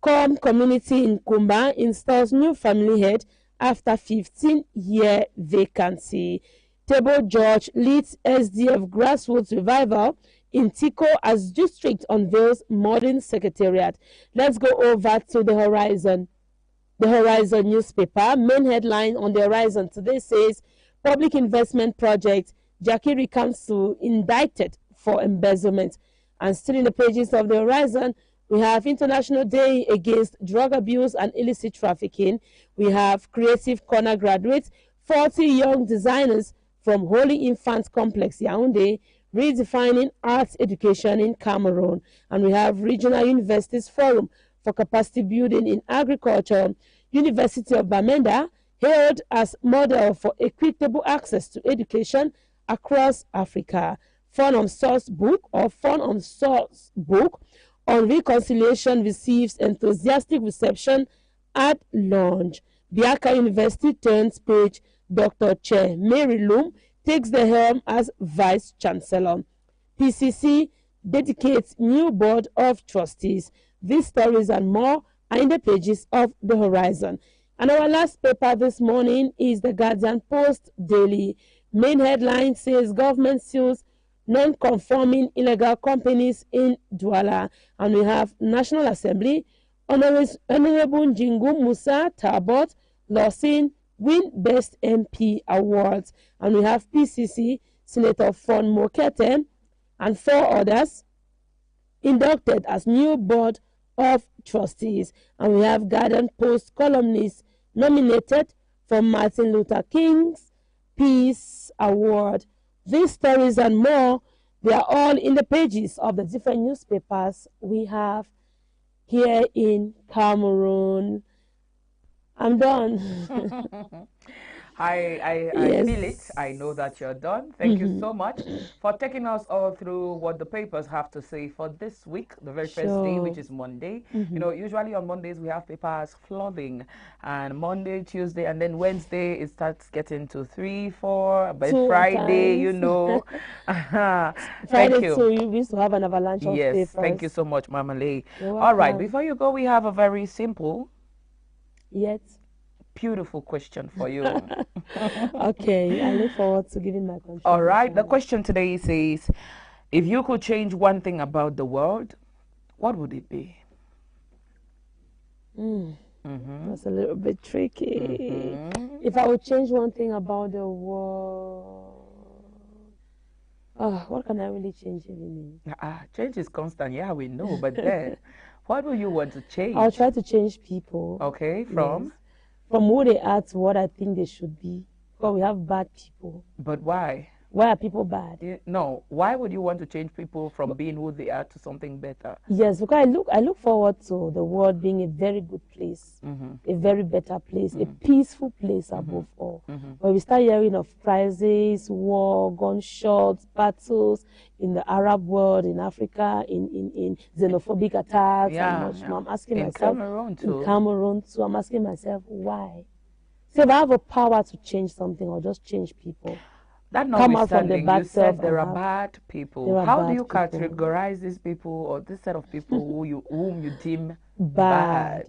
Com community in Kumba installs new family head after 15-year vacancy. Table George leads SDF grassroots revival in Tico as district unveils modern secretariat. Let's go over to the Horizon. The Horizon newspaper main headline on the Horizon today says public investment project Jakiri Council indicted for embezzlement. And still in the pages of the Horizon, we have International Day Against Drug Abuse and Illicit Trafficking. We have Creative Corner graduates, 40 young designers from Holy Infant Complex Yaoundé, redefining arts education in Cameroon. And we have Regional Universities Forum for Capacity Building in Agriculture. University of Bamenda hailed as model for equitable access to education across Africa. Fun on Source book on reconciliation receives enthusiastic reception at launch. Biaka University turns page. Dr. Che Mary Loom takes the helm as Vice Chancellor. PCC dedicates new board of trustees. These stories and more are in the pages of The Horizon. And our last paper this morning is the Guardian Post Daily. Main headline says government sues non-conforming illegal companies in Douala. And we have National Assembly, Honorable Njingu Musa Tabot Lawson win Best MP Awards. And we have PCC, Senator Fon Mokete, and 4 others inducted as new board of trustees. And we have Guardian Post columnist nominated for Martin Luther King's Peace Award. These stories and more, they are all in the pages of the different newspapers we have here in Cameroon. I'm done. I Yes. feel it. I know that you're done. Thank you so much for taking us all through what the papers have to say for this week, the very first day, Sure. which is Monday. You know, usually on Mondays we have papers flooding, and Monday, Tuesday, and then Wednesday it starts getting to 3, 4. But 2 Friday, you times. know. Friday Thank you. too, we used to have an avalanche of Yes, papers. thank you so much, Mama Lee. You're All right, welcome. before you go, we have a very simple, Yet. beautiful question for you. Okay, I look forward to giving my contribution. All right, the question today says, if you could change one thing about the world, what would it be? That's a little bit tricky. If I would change one thing about the world, what can I really change even? Change is constant, yeah, we know, but then, what do you want to change? I'll try to change people. Okay, from? Yes. From who they are to what I think they should be. Because we have bad people. But why? Why are people bad? No, why would you want to change people from being who they are to something better? Yes, because I look forward to the world being a very good place, a very better place, a peaceful place above all. When we start hearing of crises, war, gunshots, battles in the Arab world, in Africa, in xenophobic attacks, and much more, I'm asking myself. Cameroon too. In Cameroon too. I'm asking myself, why? So if I have a power to change something or just change people, that come out from the notwithstanding, bad you said self there and are have- bad people. there are How do bad you people. categorize these people or this set of people whom you deem bad. bad?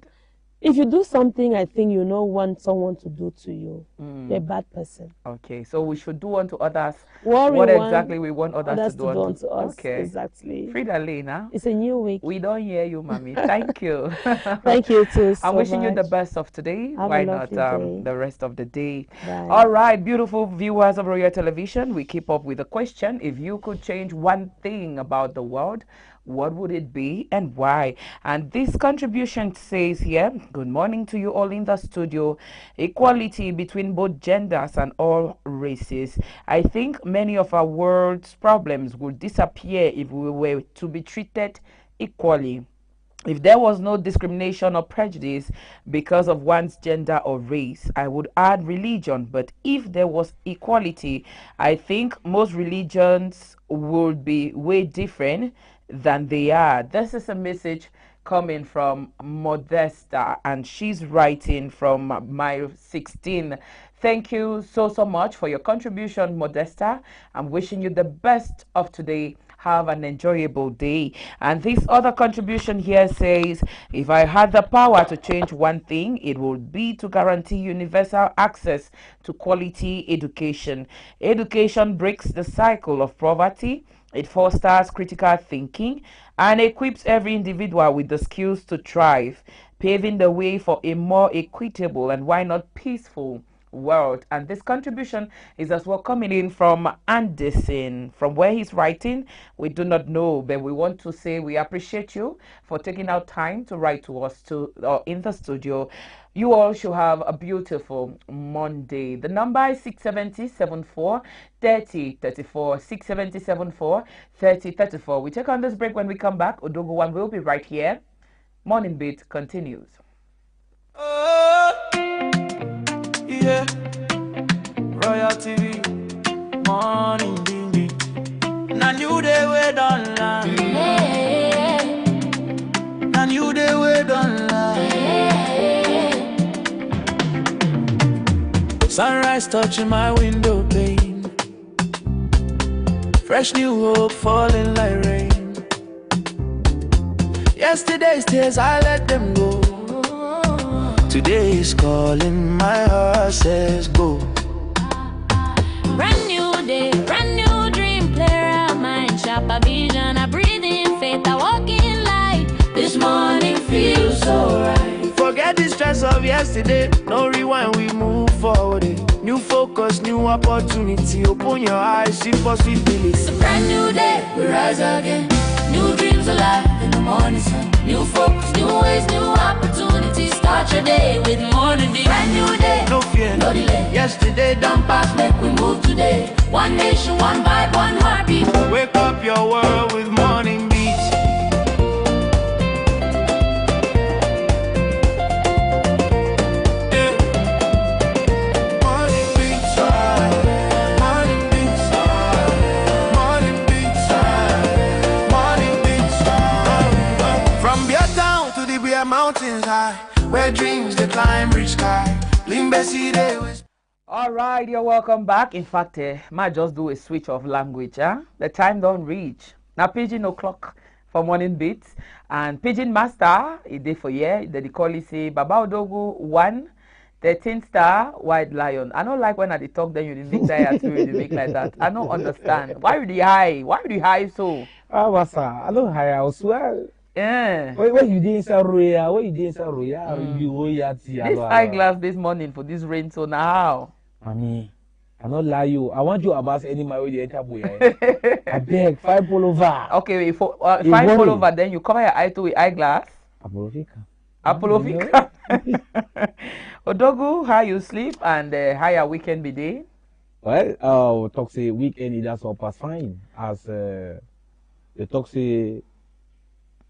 If you do something I think you don't want someone to do to you, you're a bad person. Okay, so we should do unto others What we what want exactly we want others to do unto us. Okay, Exactly. Frida Lena. It's a new week. We don't hear you, mommy. Thank you. Thank you too so I'm wishing you the much. best of today. Have a Why not lovely day. the rest of the day? Bye. All right, beautiful viewers of Royal Television, we keep up with the question. If you could change one thing about the world, what would it be and why? And this contribution says here, good morning to you all in the studio. Equality between both genders and all races. I think many of our world's problems would disappear if we were to be treated equally. If there was no discrimination or prejudice because of one's gender or race, I would add religion. But if there was equality, I think most religions would be way different than they are. This is a message coming from Modesta, and she's writing from Mile 16. Thank you so much for your contribution, Modesta. I'm wishing you the best of today. Have an enjoyable day. And this other contribution here says, if I had the power to change one thing, it would be to guarantee universal access to quality education. Education breaks the cycle of poverty. It fosters critical thinking and equips every individual with the skills to thrive, paving the way for a more equitable and why not peaceful world. And this contribution is as well coming in from Anderson. From where he's writing, we do not know, but we want to say we appreciate you for taking out time to write to us in the studio. You all should have a beautiful Monday. The number is 670-74 3034. 670-74 We take on this break. When we come back, Odogo1 will be right here. Morning Beat continues. Oh, yeah. Royal TV, morning ding ding. Now you day way down line. Now you day way down line. Sunrise touching my window pane. Fresh new hope falling like rain. Yesterday's tears, I let them go. Today is calling, my heart says go. Brand new day, brand new dream, player of mine, sharper vision, I breathe in faith, I walk in light. This morning feels so right. Forget the stress of yesterday, no rewind, we move forward. New focus, new opportunity, open your eyes, see possibility. It's a brand new day, we rise again. New dreams alive in the morning sun. New focus, new ways, new opportunities. Start your day with morning dew. Brand new day, no fear, no delay. Yesterday done pass, Make we move today. One nation, one vibe, one heartbeat. wake up your world with morning beats. Mountains high, where dreams they climb reach sky. All right, you're welcome back. In fact, might just do a switch of language. The time don't reach. Now Pigeon o'clock for morning beats and Pigeon Master. A day for year. They call it say Baba Odogu 1, 13 star white lion. I don't like when I talk. Then you make that you make like that. I don't understand. Why would you high? Why would you high so? I don't high. I swear. Yeah. When you did inside Royal, when you did inside Royal, you royalty. This eyeglass this morning for this rain, so now. Mommy, I not lie you. I want you about any my way to enter boy. I beg 5 pullover. Okay, wait, 5 pullover. Then you cover your eye with eyeglass. Apollofica. Odogu, how you sleep and how your weekend be day? Well, talk say weekend that's all pass fine. As the talk say.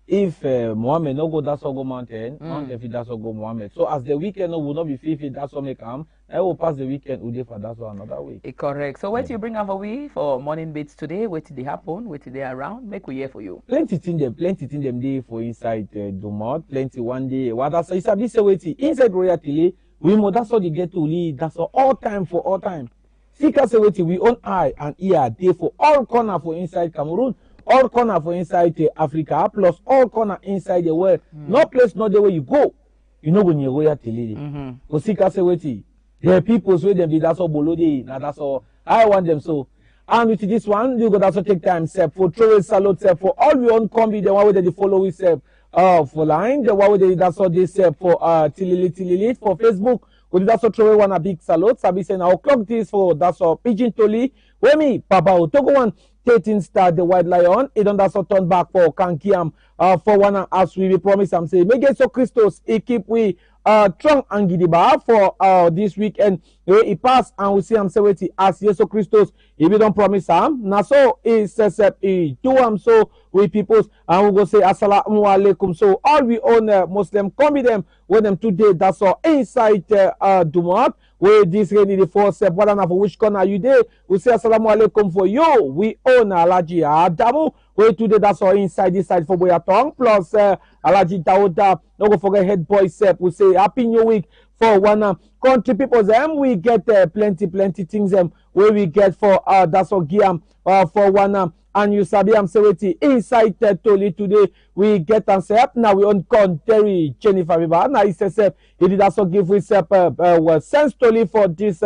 If Mohammed no go that's all go mountain, mountain if that's all go Mohammed. So as the weekend will not be fit, that's all may come. I will pass the weekend uday for that's all another week. Correct. So what you bring over we for morning beats today? What did they happen? What did they around? Make we hear for you. Plenty thing them day for inside Dumont. Plenty one day. What that's it's a bit waiting inside Royal Tele. We more that's all they get to lead. That's all time for all time. Seekers waiting. We own eye and ear day for all corner for inside Cameroon. All corner for inside Africa, plus all corner inside the world. No place, not the way you go. You know when you go here to Because Sika say wait, there are people who them that's all below now that's all I want them so. And with this one, you got also take time step for throw salute step for all we own combi, the one with the following step for line, the one with the that's all this step for Tilili for Facebook. We that's all throw one a big salute. Sabi say now clock this for that's all Pigeon Toli. Where me, Papa Togo one 13 star the white lion. It don't also turn back for Kankiam for one as we promise. I'm saying make it so Christos keep we Trong and Gidiba for this weekend. He pass and we see him say wait as Yeso Christos if we don't promise him. Now so he says he do him so we peoples and we go say assalamu alaikum. So all we own Muslim come with them with them today. That's all inside Dumont. Where this rainy the first step, what for which corner you there? We say assalamu alaikum for you. We own Alaji Adamu. Where today that's all inside this side for Boyatong. Plus Alaji Dauda. Don't go forget head boy step. We say happy new week for one country people. We get plenty things where we get for that's all Giam for one and you sabi am say inside Toli today we get and say now we on country Jennifer River now he says it did also give we sense Toli for this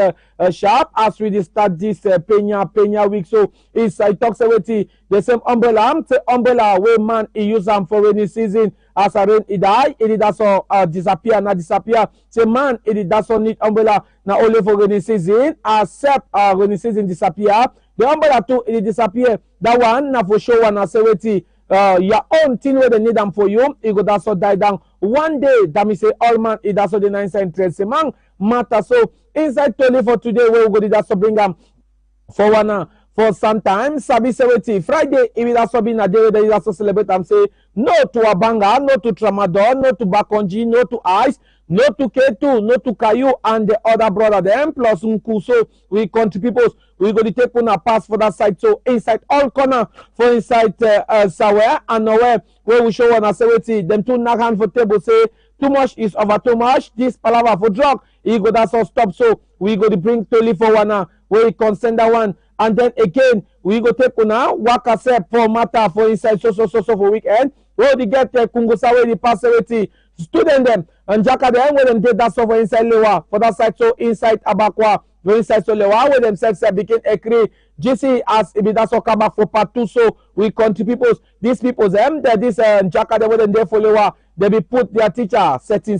sharp as we start this Penya week. So inside talks about the same umbrella where man he use them for rainy season as a rain it die it did also disappear say man it did also need umbrella now only for rainy season except rainy season disappear. The umbrella too, it disappear. That one, now for sure, one, I say, wait, your own thing where they need them for you, it could also die down. One day, that means say, all man, it also the 9 cent trade. Say, man, matter. So, inside Tony for today, where we go to also bring them for one, for some time. Sabi Seweti, Friday, if that's what being a day that you also celebrate and say no to Abanga, no to Tramadol, no to Bakonji, no to Ice, no to K2, no to Kayu and the other brother them, plus Unku. So we country peoples, we go to take on a pass for that side. So inside all corner for inside Sawe and nowhere where we show on a Seweti, them two knock hand for table say too much is over too much. This palava for drug, he go that's all stop. So we go to bring Toli for one where we consent that one. And then again, we go take una waka set for matter for inside so for weekend. Where they get Kungusa where the pass away student them and Jaka them where them get that stuff for inside Lewa for that side so inside Abakwa go inside so Lewa where themselves became Ekri GC as if that's all come back for part 2. So we country peoples these peoples them that this Jaka them where them there for Lewa they be put their teacher setting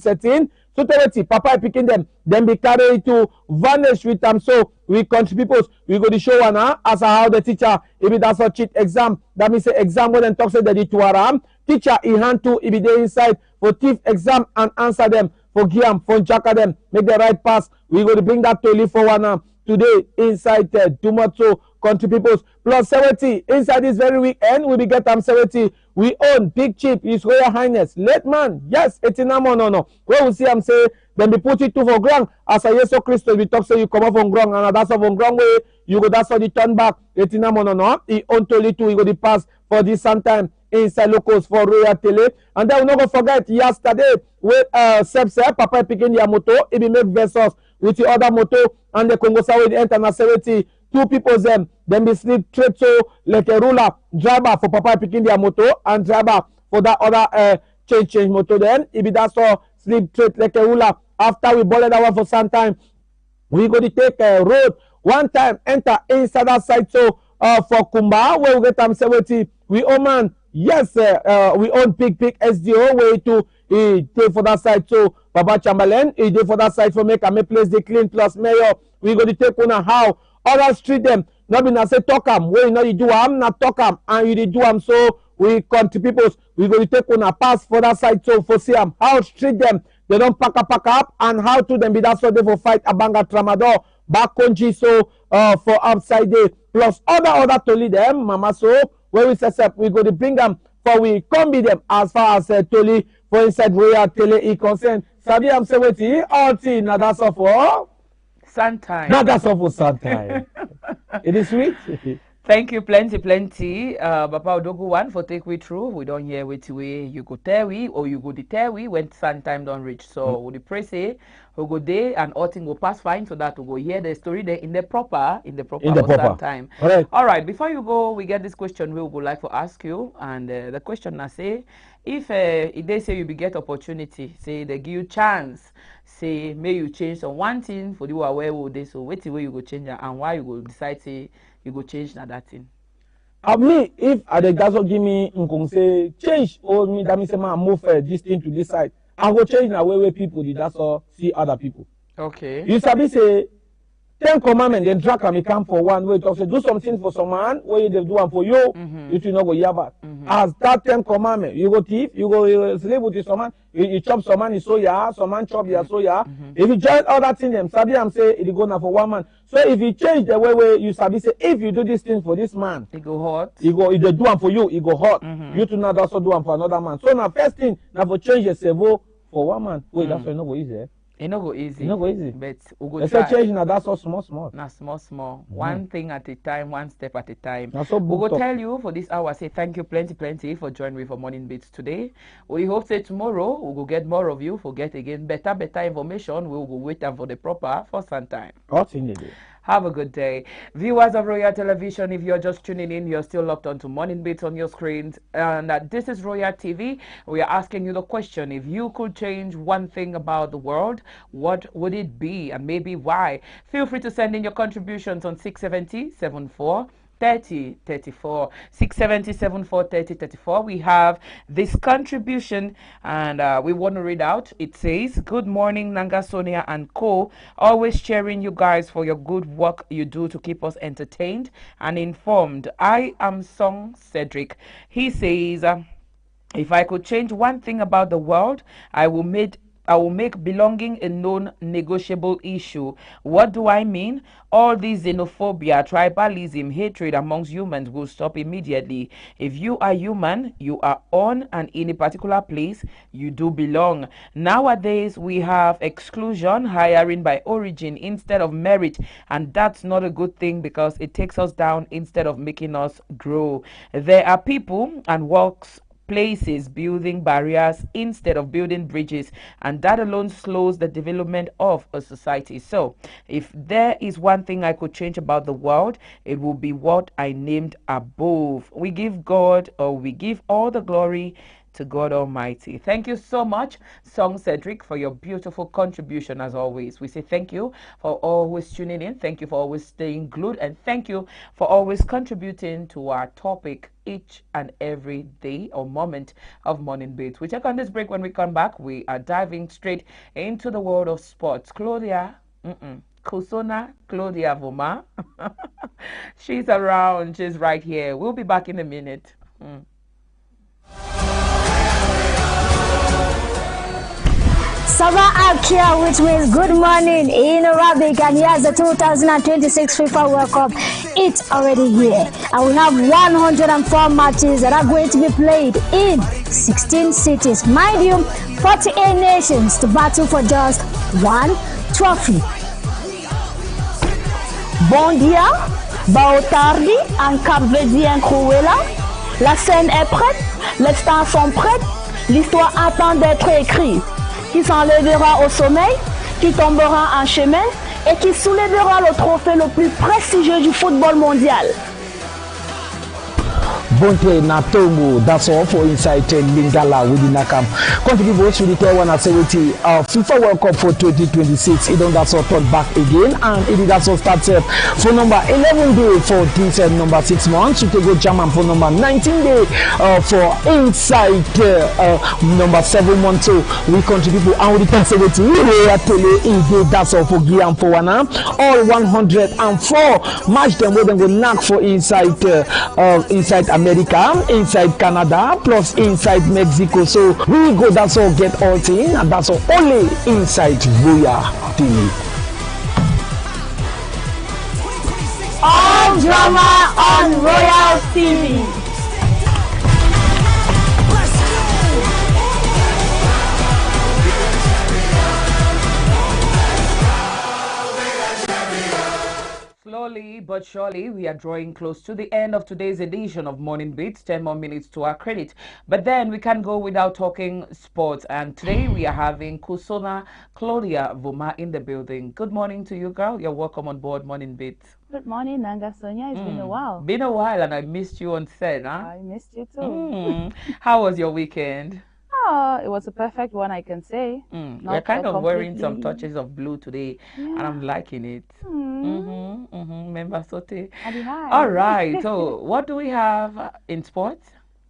so Papa picking them, then be carried to vanish with them. So we country peoples, we go to show one as how the teacher, if it does a cheat exam, that means the exam when talks that it to aram. Teacher he hand to if they inside for thief exam and answer them for Giam, for Jacka them, make the right pass. We go to bring that to live for one today inside Dumato country peoples plus 70 inside this very weekend we be get 70 we own big chip His Royal Highness late man yes it's in no where we see am say then be put it to for ground as a yeso Christo we talk say you come up from ground and that's from ground way you go that's for the turn back it's in no he own totally two he go the pass for this sometime inside locals for Royal Tele and then we not go forget yesterday with Sepse Papa picking their moto he be make versus with the other moto and the Congo Sawe enter na 70 two people them be sleep trade so like a ruler driver for Papa picking their motor and driver for that other change motor then if it that's all sleep trade like a ruler after we boiled that one for some time we go to take a road one time enter inside that side so for Kumba where we get 70 we own man yes we own big SDO way to he take for that side so Papa Chamberlain he did for that side for make place the clean plus mayor we go to take on how others treat them not be say talk am wey you know you do am not talk am and you dey do am so we country peoples we go to take on a pass for that side so for see am how treat them they don't pack up and how to them be that so they for fight Abanga Tramadol back country so for outside day plus other to lead them mama so where we set up we go to bring them for we come be them as far as Toli for inside Royal Tele e concern sabi am say wetin all thing na that's all for Sometime. Not that's all for sometime. It is sweet. Thank you plenty. Papa Odogu one for take we through. We don't hear which way you go tell we or you go to tell we when sometime don't reach. So we pray say we go there and all thing will pass fine so that we go hear the story there in the proper sometime. All right. Before you go, we get this question we would like to ask you, and the question I say, if they say you be get opportunity, say they give you chance, say may you change on one thing for the where would they so wait way you go change and why you go decide say you go change that thing. Me, if the guys will give me say change or me that means I move this thing to this side, I go change the way where people did that's all see other people. Okay. You sabi say 10 commandments, then drag and come for one way to say do something for some man, where they do one for you, you will not go hear back. As that 10 commandments, you go thief, you go slave with some man, you chop some man is soya, some man chop your soya. If you join all that thing, them sabi am say it go now for one man. So if you change the way you sabi say if you do this thing for this man, it go hot. If they do one for you, it go hot. You to not also do one for another man. So now first thing, now for change your servo for one man. Wait, that's why not go easy. It no go easy. It no go easy. But we go try. Change now that's all small. Now small. One thing at a time, one step at a time. So we go tell you for this hour. Say thank you plenty for joining me for Morning Beats today. We hope say tomorrow we will get more of you. Forget again better information. We will go wait for the proper for some time. What's in the day? Have a good day. Viewers of Royal Television, if you're just tuning in, you're still locked onto Morning Beats on your screens. And this is Royal TV. We are asking you the question, if you could change one thing about the world, what would it be and maybe why? Feel free to send in your contributions on 670-74 3034 670-74 3034. We have this contribution and we want to read out. It says, good morning Nanga, Sonia and co, always cheering you guys for your good work you do to keep us entertained and informed. I am Song Cedric. He says, if I could change one thing about the world, I will make I will make belonging a non-negotiable issue. What do I mean? All this xenophobia, tribalism, hatred amongst humans will stop immediately. If you are human, you are on and in a particular place, you do belong. Nowadays, we have exclusion, hiring by origin instead of merit, and that's not a good thing because it takes us down instead of making us grow. There are people and works places building barriers instead of building bridges, and that alone slows the development of a society. So if there is one thing I could change about the world, it will be what I named above. We give God, or we give all the glory to God Almighty. Thank you so much, Song Cedric, for your beautiful contribution as always. We say thank you for always tuning in. Thank you for always staying glued, and thank you for always contributing to our topic each and every day or moment of Morning Beats. We take on this break. When we come back, we are diving straight into the world of sports. Kusona Claudia Voma. She's around. She's right here. We'll be back in a minute. Sabah Akia, which means good morning in Arabic, and here's the 2026 FIFA World Cup. It's already here. And we have 104 matches that are going to be played in 16 cities. Mind you, 48 nations to battle for just one trophy. Bon dia, bao tardi, en Cap-Verdien Cruella. La scène est prête, les stars sont prêtes, l'histoire attend d'être écrite. Qui s'enlèvera au sommeil, qui tombera en chemin et qui soulèvera le trophée le plus prestigieux du football mondial. Bonte na Tongo, that's all for Inside Lingala within Nakam. Contribute to the Taiwan Activity of FIFA World Cup for 2026. It that's all turned back again, and it is also started for number 11 day for this number 6 months. You can go German for number 19 day for Inside number 7 months. So we contribute to our activity. That's all for Guiam for Wana. All 104 match them where they go knock for Inside Inside America, inside Canada, plus inside Mexico. So we go, that's all, get all thing, and that's all only inside Royal TV. All drama on Royal TV. Slowly but surely, we are drawing close to the end of today's edition of Morning Beats. 10 more minutes to our credit. But then we can't go without talking sports. And today we are having Kusona Claudia Voma in the building. Good morning to you, girl. You're welcome on board Morning Beats. Good morning, Nanga Sonia. It's been a while. Been a while, and I missed you on set, huh? I missed you too. How was your weekend? Oh, it was a perfect one, I can say. We're kind of wearing some touches of blue today, and I'm liking it. Remember Sote? All right. So, what do we have in sports?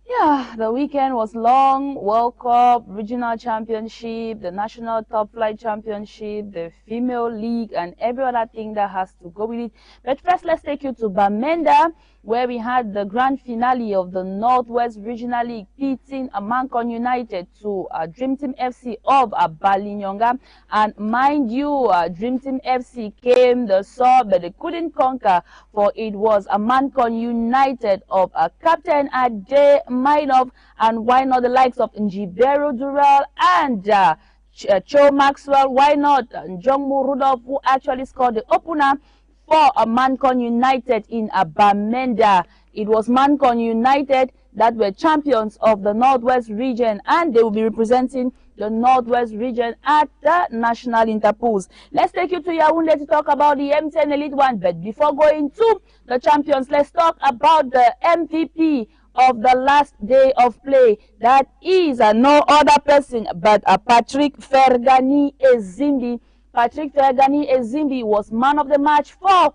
Yeah, the weekend was long. World Cup, regional championship, the national top flight championship, the female league, and every other thing that has to go with it. But first, let's take you to Bamenda, where we had the grand finale of the Northwest Regional League, pitting Amankon United to Dream Team FC of Balinyonga. And mind you, Dream Team FC came the sub, but they couldn't conquer, for it was Amankon United of Captain Ade Mainov, and why not the likes of Njibero Durrell and Cho Maxwell, why not Jongmu Rudolph, who actually scored the opener for Mancon United in Bamenda. It was Mancon United that were champions of the Northwest region, and they will be representing the Northwest region at the National Interpools. Let's take you to Yaoundé to talk about the M10 Elite One. But before going to the champions, let's talk about the MVP of the last day of play. That is no other person but Patrick Fergani Ezimbi. Patrick Fergani Ezimbi was man of the match for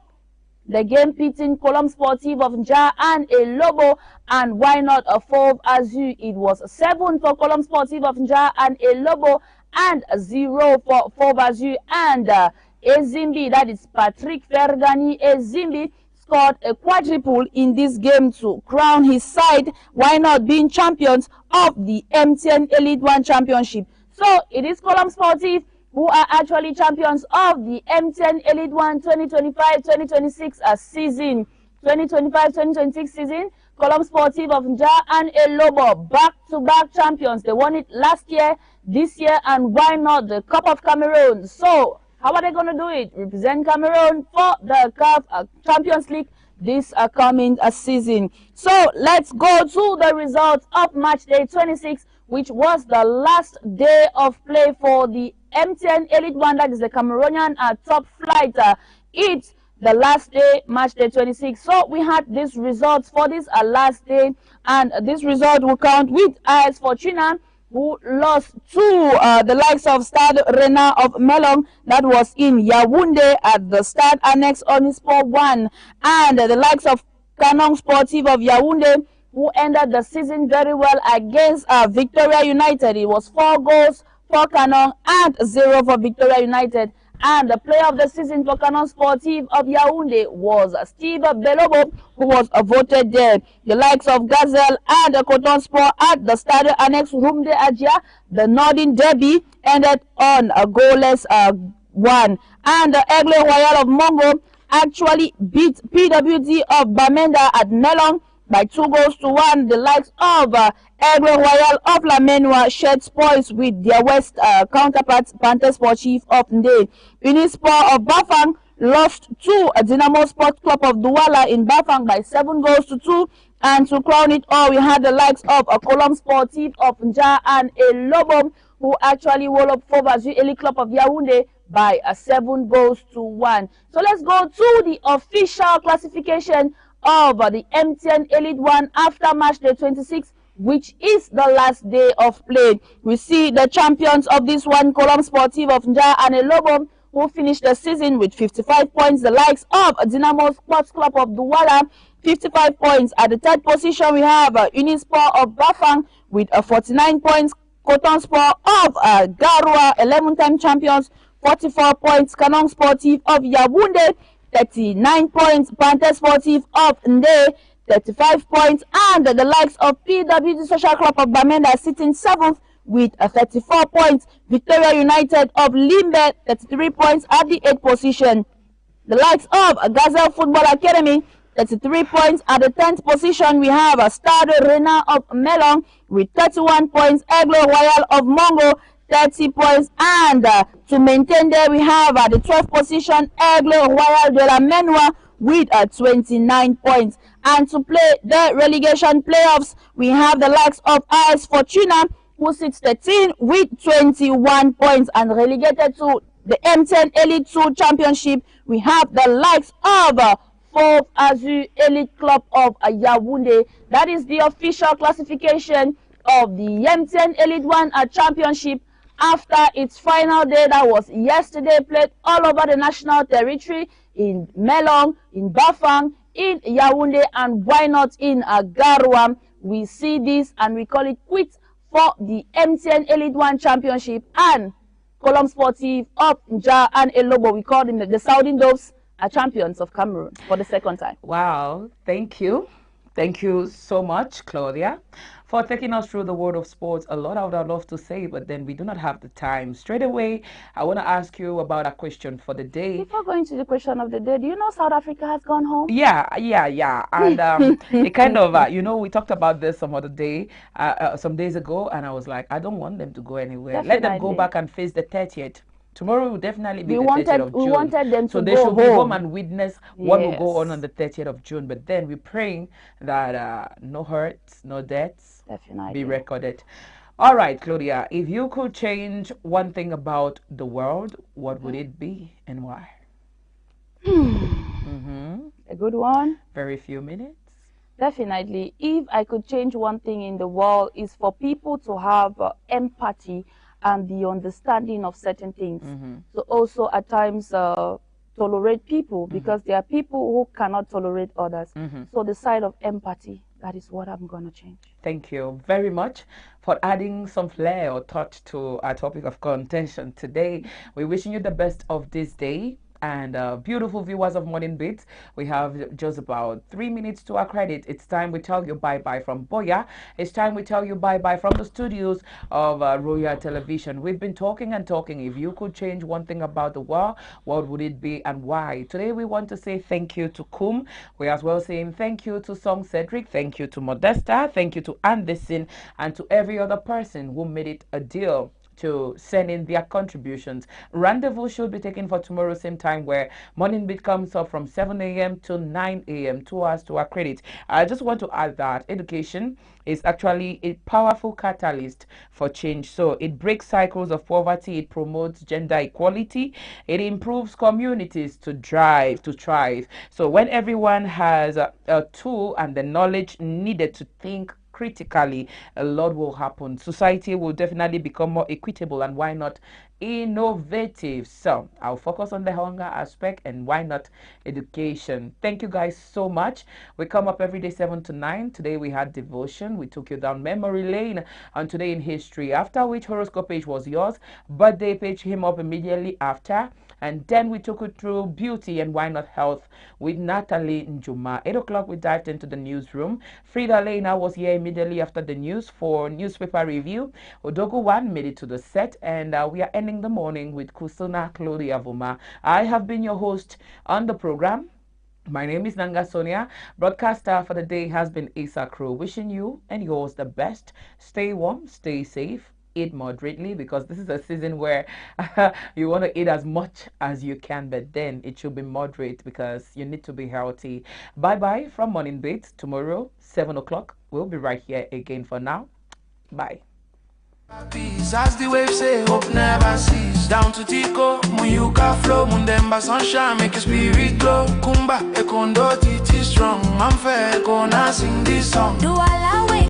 the game pitting Colombe Sportive of Nja and a Lobo, and why not a 4 Azu? It was 7 for Colombe Sportive of Nja and a Lobo, and 0 for 4 Azu. And Ezimbi, that is Patrick Fergani Ezimbi, scored a quadruple in this game to crown his side, why not being champions of the MTN Elite One Championship. So it is Column Sportive who are actually champions of the MTN Elite One 2025-2026 season. 2025-2026 season, Column Sportive of Nja and Elobo, back-to-back champions. They won it last year, this year, and why not the Cup of Cameroon? So, how are they going to do it? Represent Cameroon for the CAF Champions League this coming season. So, let's go to the results of match day 26, which was the last day of play for the MTN Elite One, that is the Cameroonian top flight. It's the last day, match day 26. So we had these results for this last day, and this result will count with AS Fortuna, who lost to the likes of Stade Rena of Melong, that was in Yaoundé at the Stade Annex Onisport 1, and the likes of Canon Sportive of Yaoundé, who ended the season very well against Victoria United. It was 4 goals for Canon and 0 for Victoria United. And the player of the season for Canon Sportive of Yaoundé was Steve Belobo, who was voted there. The likes of Gazelle and Coton Sport at the Stade Annex Rumde Adja, the Northern Derby, ended on a goalless 1. And the Aigle Royal of Mongo actually beat PWD of Bamenda at Melong by 2 goals to 1. The likes of Aigle Royal of La Menua shared spoils with their West counterparts, Panther Sportif of Nde. Unisport of Bafang lost to Dynamo Sport Club of Douala in Bafang by 7 goals to 2. And to crown it all, we had the likes of Column Sportive of Nja and Elobom, who actually won up for Vazu Elite Club of Yaoundé by 7 goals to 1. So let's go to the official classification of the MTN Elite One after match day 26, which is the last day of play. We see the champions of this one, Column Sportive of Nja and Elobom, who finished the season with 55 points. The likes of Dynamo Sports Club of Douala, 55 points. At the third position, we have Unisport of Bafang with 49 points. Coton Sport of Garua, 11-time champions, 44 points. Canon Sportive of Yaoundé, 39 points. Panther Sportive of Nde, 35 points. And the likes of PWD Social Club of Bamenda sitting 7th with 34 points. Victoria United of Limbe, 33 points at the 8th position. The likes of Gazelle Football Academy, 33 points. At the 10th position, we have Stade Rena of Melong with 31 points. Aigle Royal of Mongo, 30 points. And to maintain there, we have the 12th position, Aigle Royal de la Menua with 29 points. And to play the relegation playoffs, we have the likes of AS Fortuna, who sits 13 with 21 points and relegated to the M10 Elite 2 Championship. We have the likes of 4th Azu Elite Club of Yaoundé. That is the official classification of the M10 Elite 1 Championship after its final day, that was yesterday, played all over the national territory, in Melong, in Bafang, in Yaoundé, and why not in Garua. We see this and we call it quits for the MTN Elite 1 Championship. And Column Sportive of Nja and Elobo, we call them the Saudi Doves, are champions of Cameroon for the 2nd time. Wow, thank you. Thank you so much, Claudia, for taking us through the world of sports. A lot I would have loved to say, but then we do not have the time. Straight away, I want to ask you about a question for the day. Before going to the question of the day, do you know South Africa has gone home? Yeah. And it kind of, we talked about this some other day, some days ago, and I was like, I don't want them to go anywhere. Definitely. Let them go back and face the 30th. Tomorrow will definitely be the 30th of June. We wanted them to so go they should home. be home and witness what will go Yes. on the 30th of June. But then we're praying that no hurts, no deaths be recorded. All right, Claudia, if you could change one thing about the world, what would it be and why? A good one. Very few minutes. Definitely. If I could change one thing in the world, is for people to have empathy and the understanding of certain things. So also at times tolerate people, because there are people who cannot tolerate others. So the side of empathy, that is what I'm going to change. Thank you very much for adding some flair or touch to our topic of contention today. We're wishing you the best of this day and beautiful viewers of Morning Beats. We have just about 3 minutes to our credit. It's time we tell you bye-bye from Boya. It's time we tell you bye-bye from the studios of Royal Television. We've been talking and talking. If you could change one thing about the world, what would it be and why? Today we want to say thank you to Kum. We're as well saying thank you to Song Cedric, thank you to Modesta, thank you to Anderson, and to every other person who made it a deal to send in their contributions. Rendezvous should be taken for tomorrow same time, where Morning Beat comes up from 7 a.m. to 9 a.m. 2 hours to our credit. I just want to add that education is actually a powerful catalyst for change. So it breaks cycles of poverty, it promotes gender equality, it improves communities to thrive. So when everyone has a tool and the knowledge needed to think critically, a lot will happen. Society will definitely become more equitable, and why not innovative? So I'll focus on the hunger aspect, and why not education? Thank you guys so much. We come up every day 7 to 9. Today we had devotion. We took you down memory lane on Today in History, after which horoscope page was yours. Birthday page came up immediately after. And then we took you through beauty and why not health with Natalie Njuma. 8 o'clock we dived into the newsroom. Frida Lena was here immediately after the news for newspaper review. Odogo One made it to the set, and we are ending the morning with Kusuna Claudia Vuma. I have been your host on the program. My name is Nanga Sonia. Broadcaster for the day has been Asa Crow. Wishing you and yours the best. Stay warm, stay safe. Eat moderately, because this is a season where you want to eat as much as you can, but then it should be moderate because you need to be healthy. Bye bye from Morning Beats. Tomorrow 7 o'clock we'll be right here again. For now, bye. As the waves say, hope never cease. Down to Tico, Muyuka flow, Mundemba sunshine, make your spirit glow. Kumba, Ekondo, Titi strong. I'm fair, gonna sing this song. Do I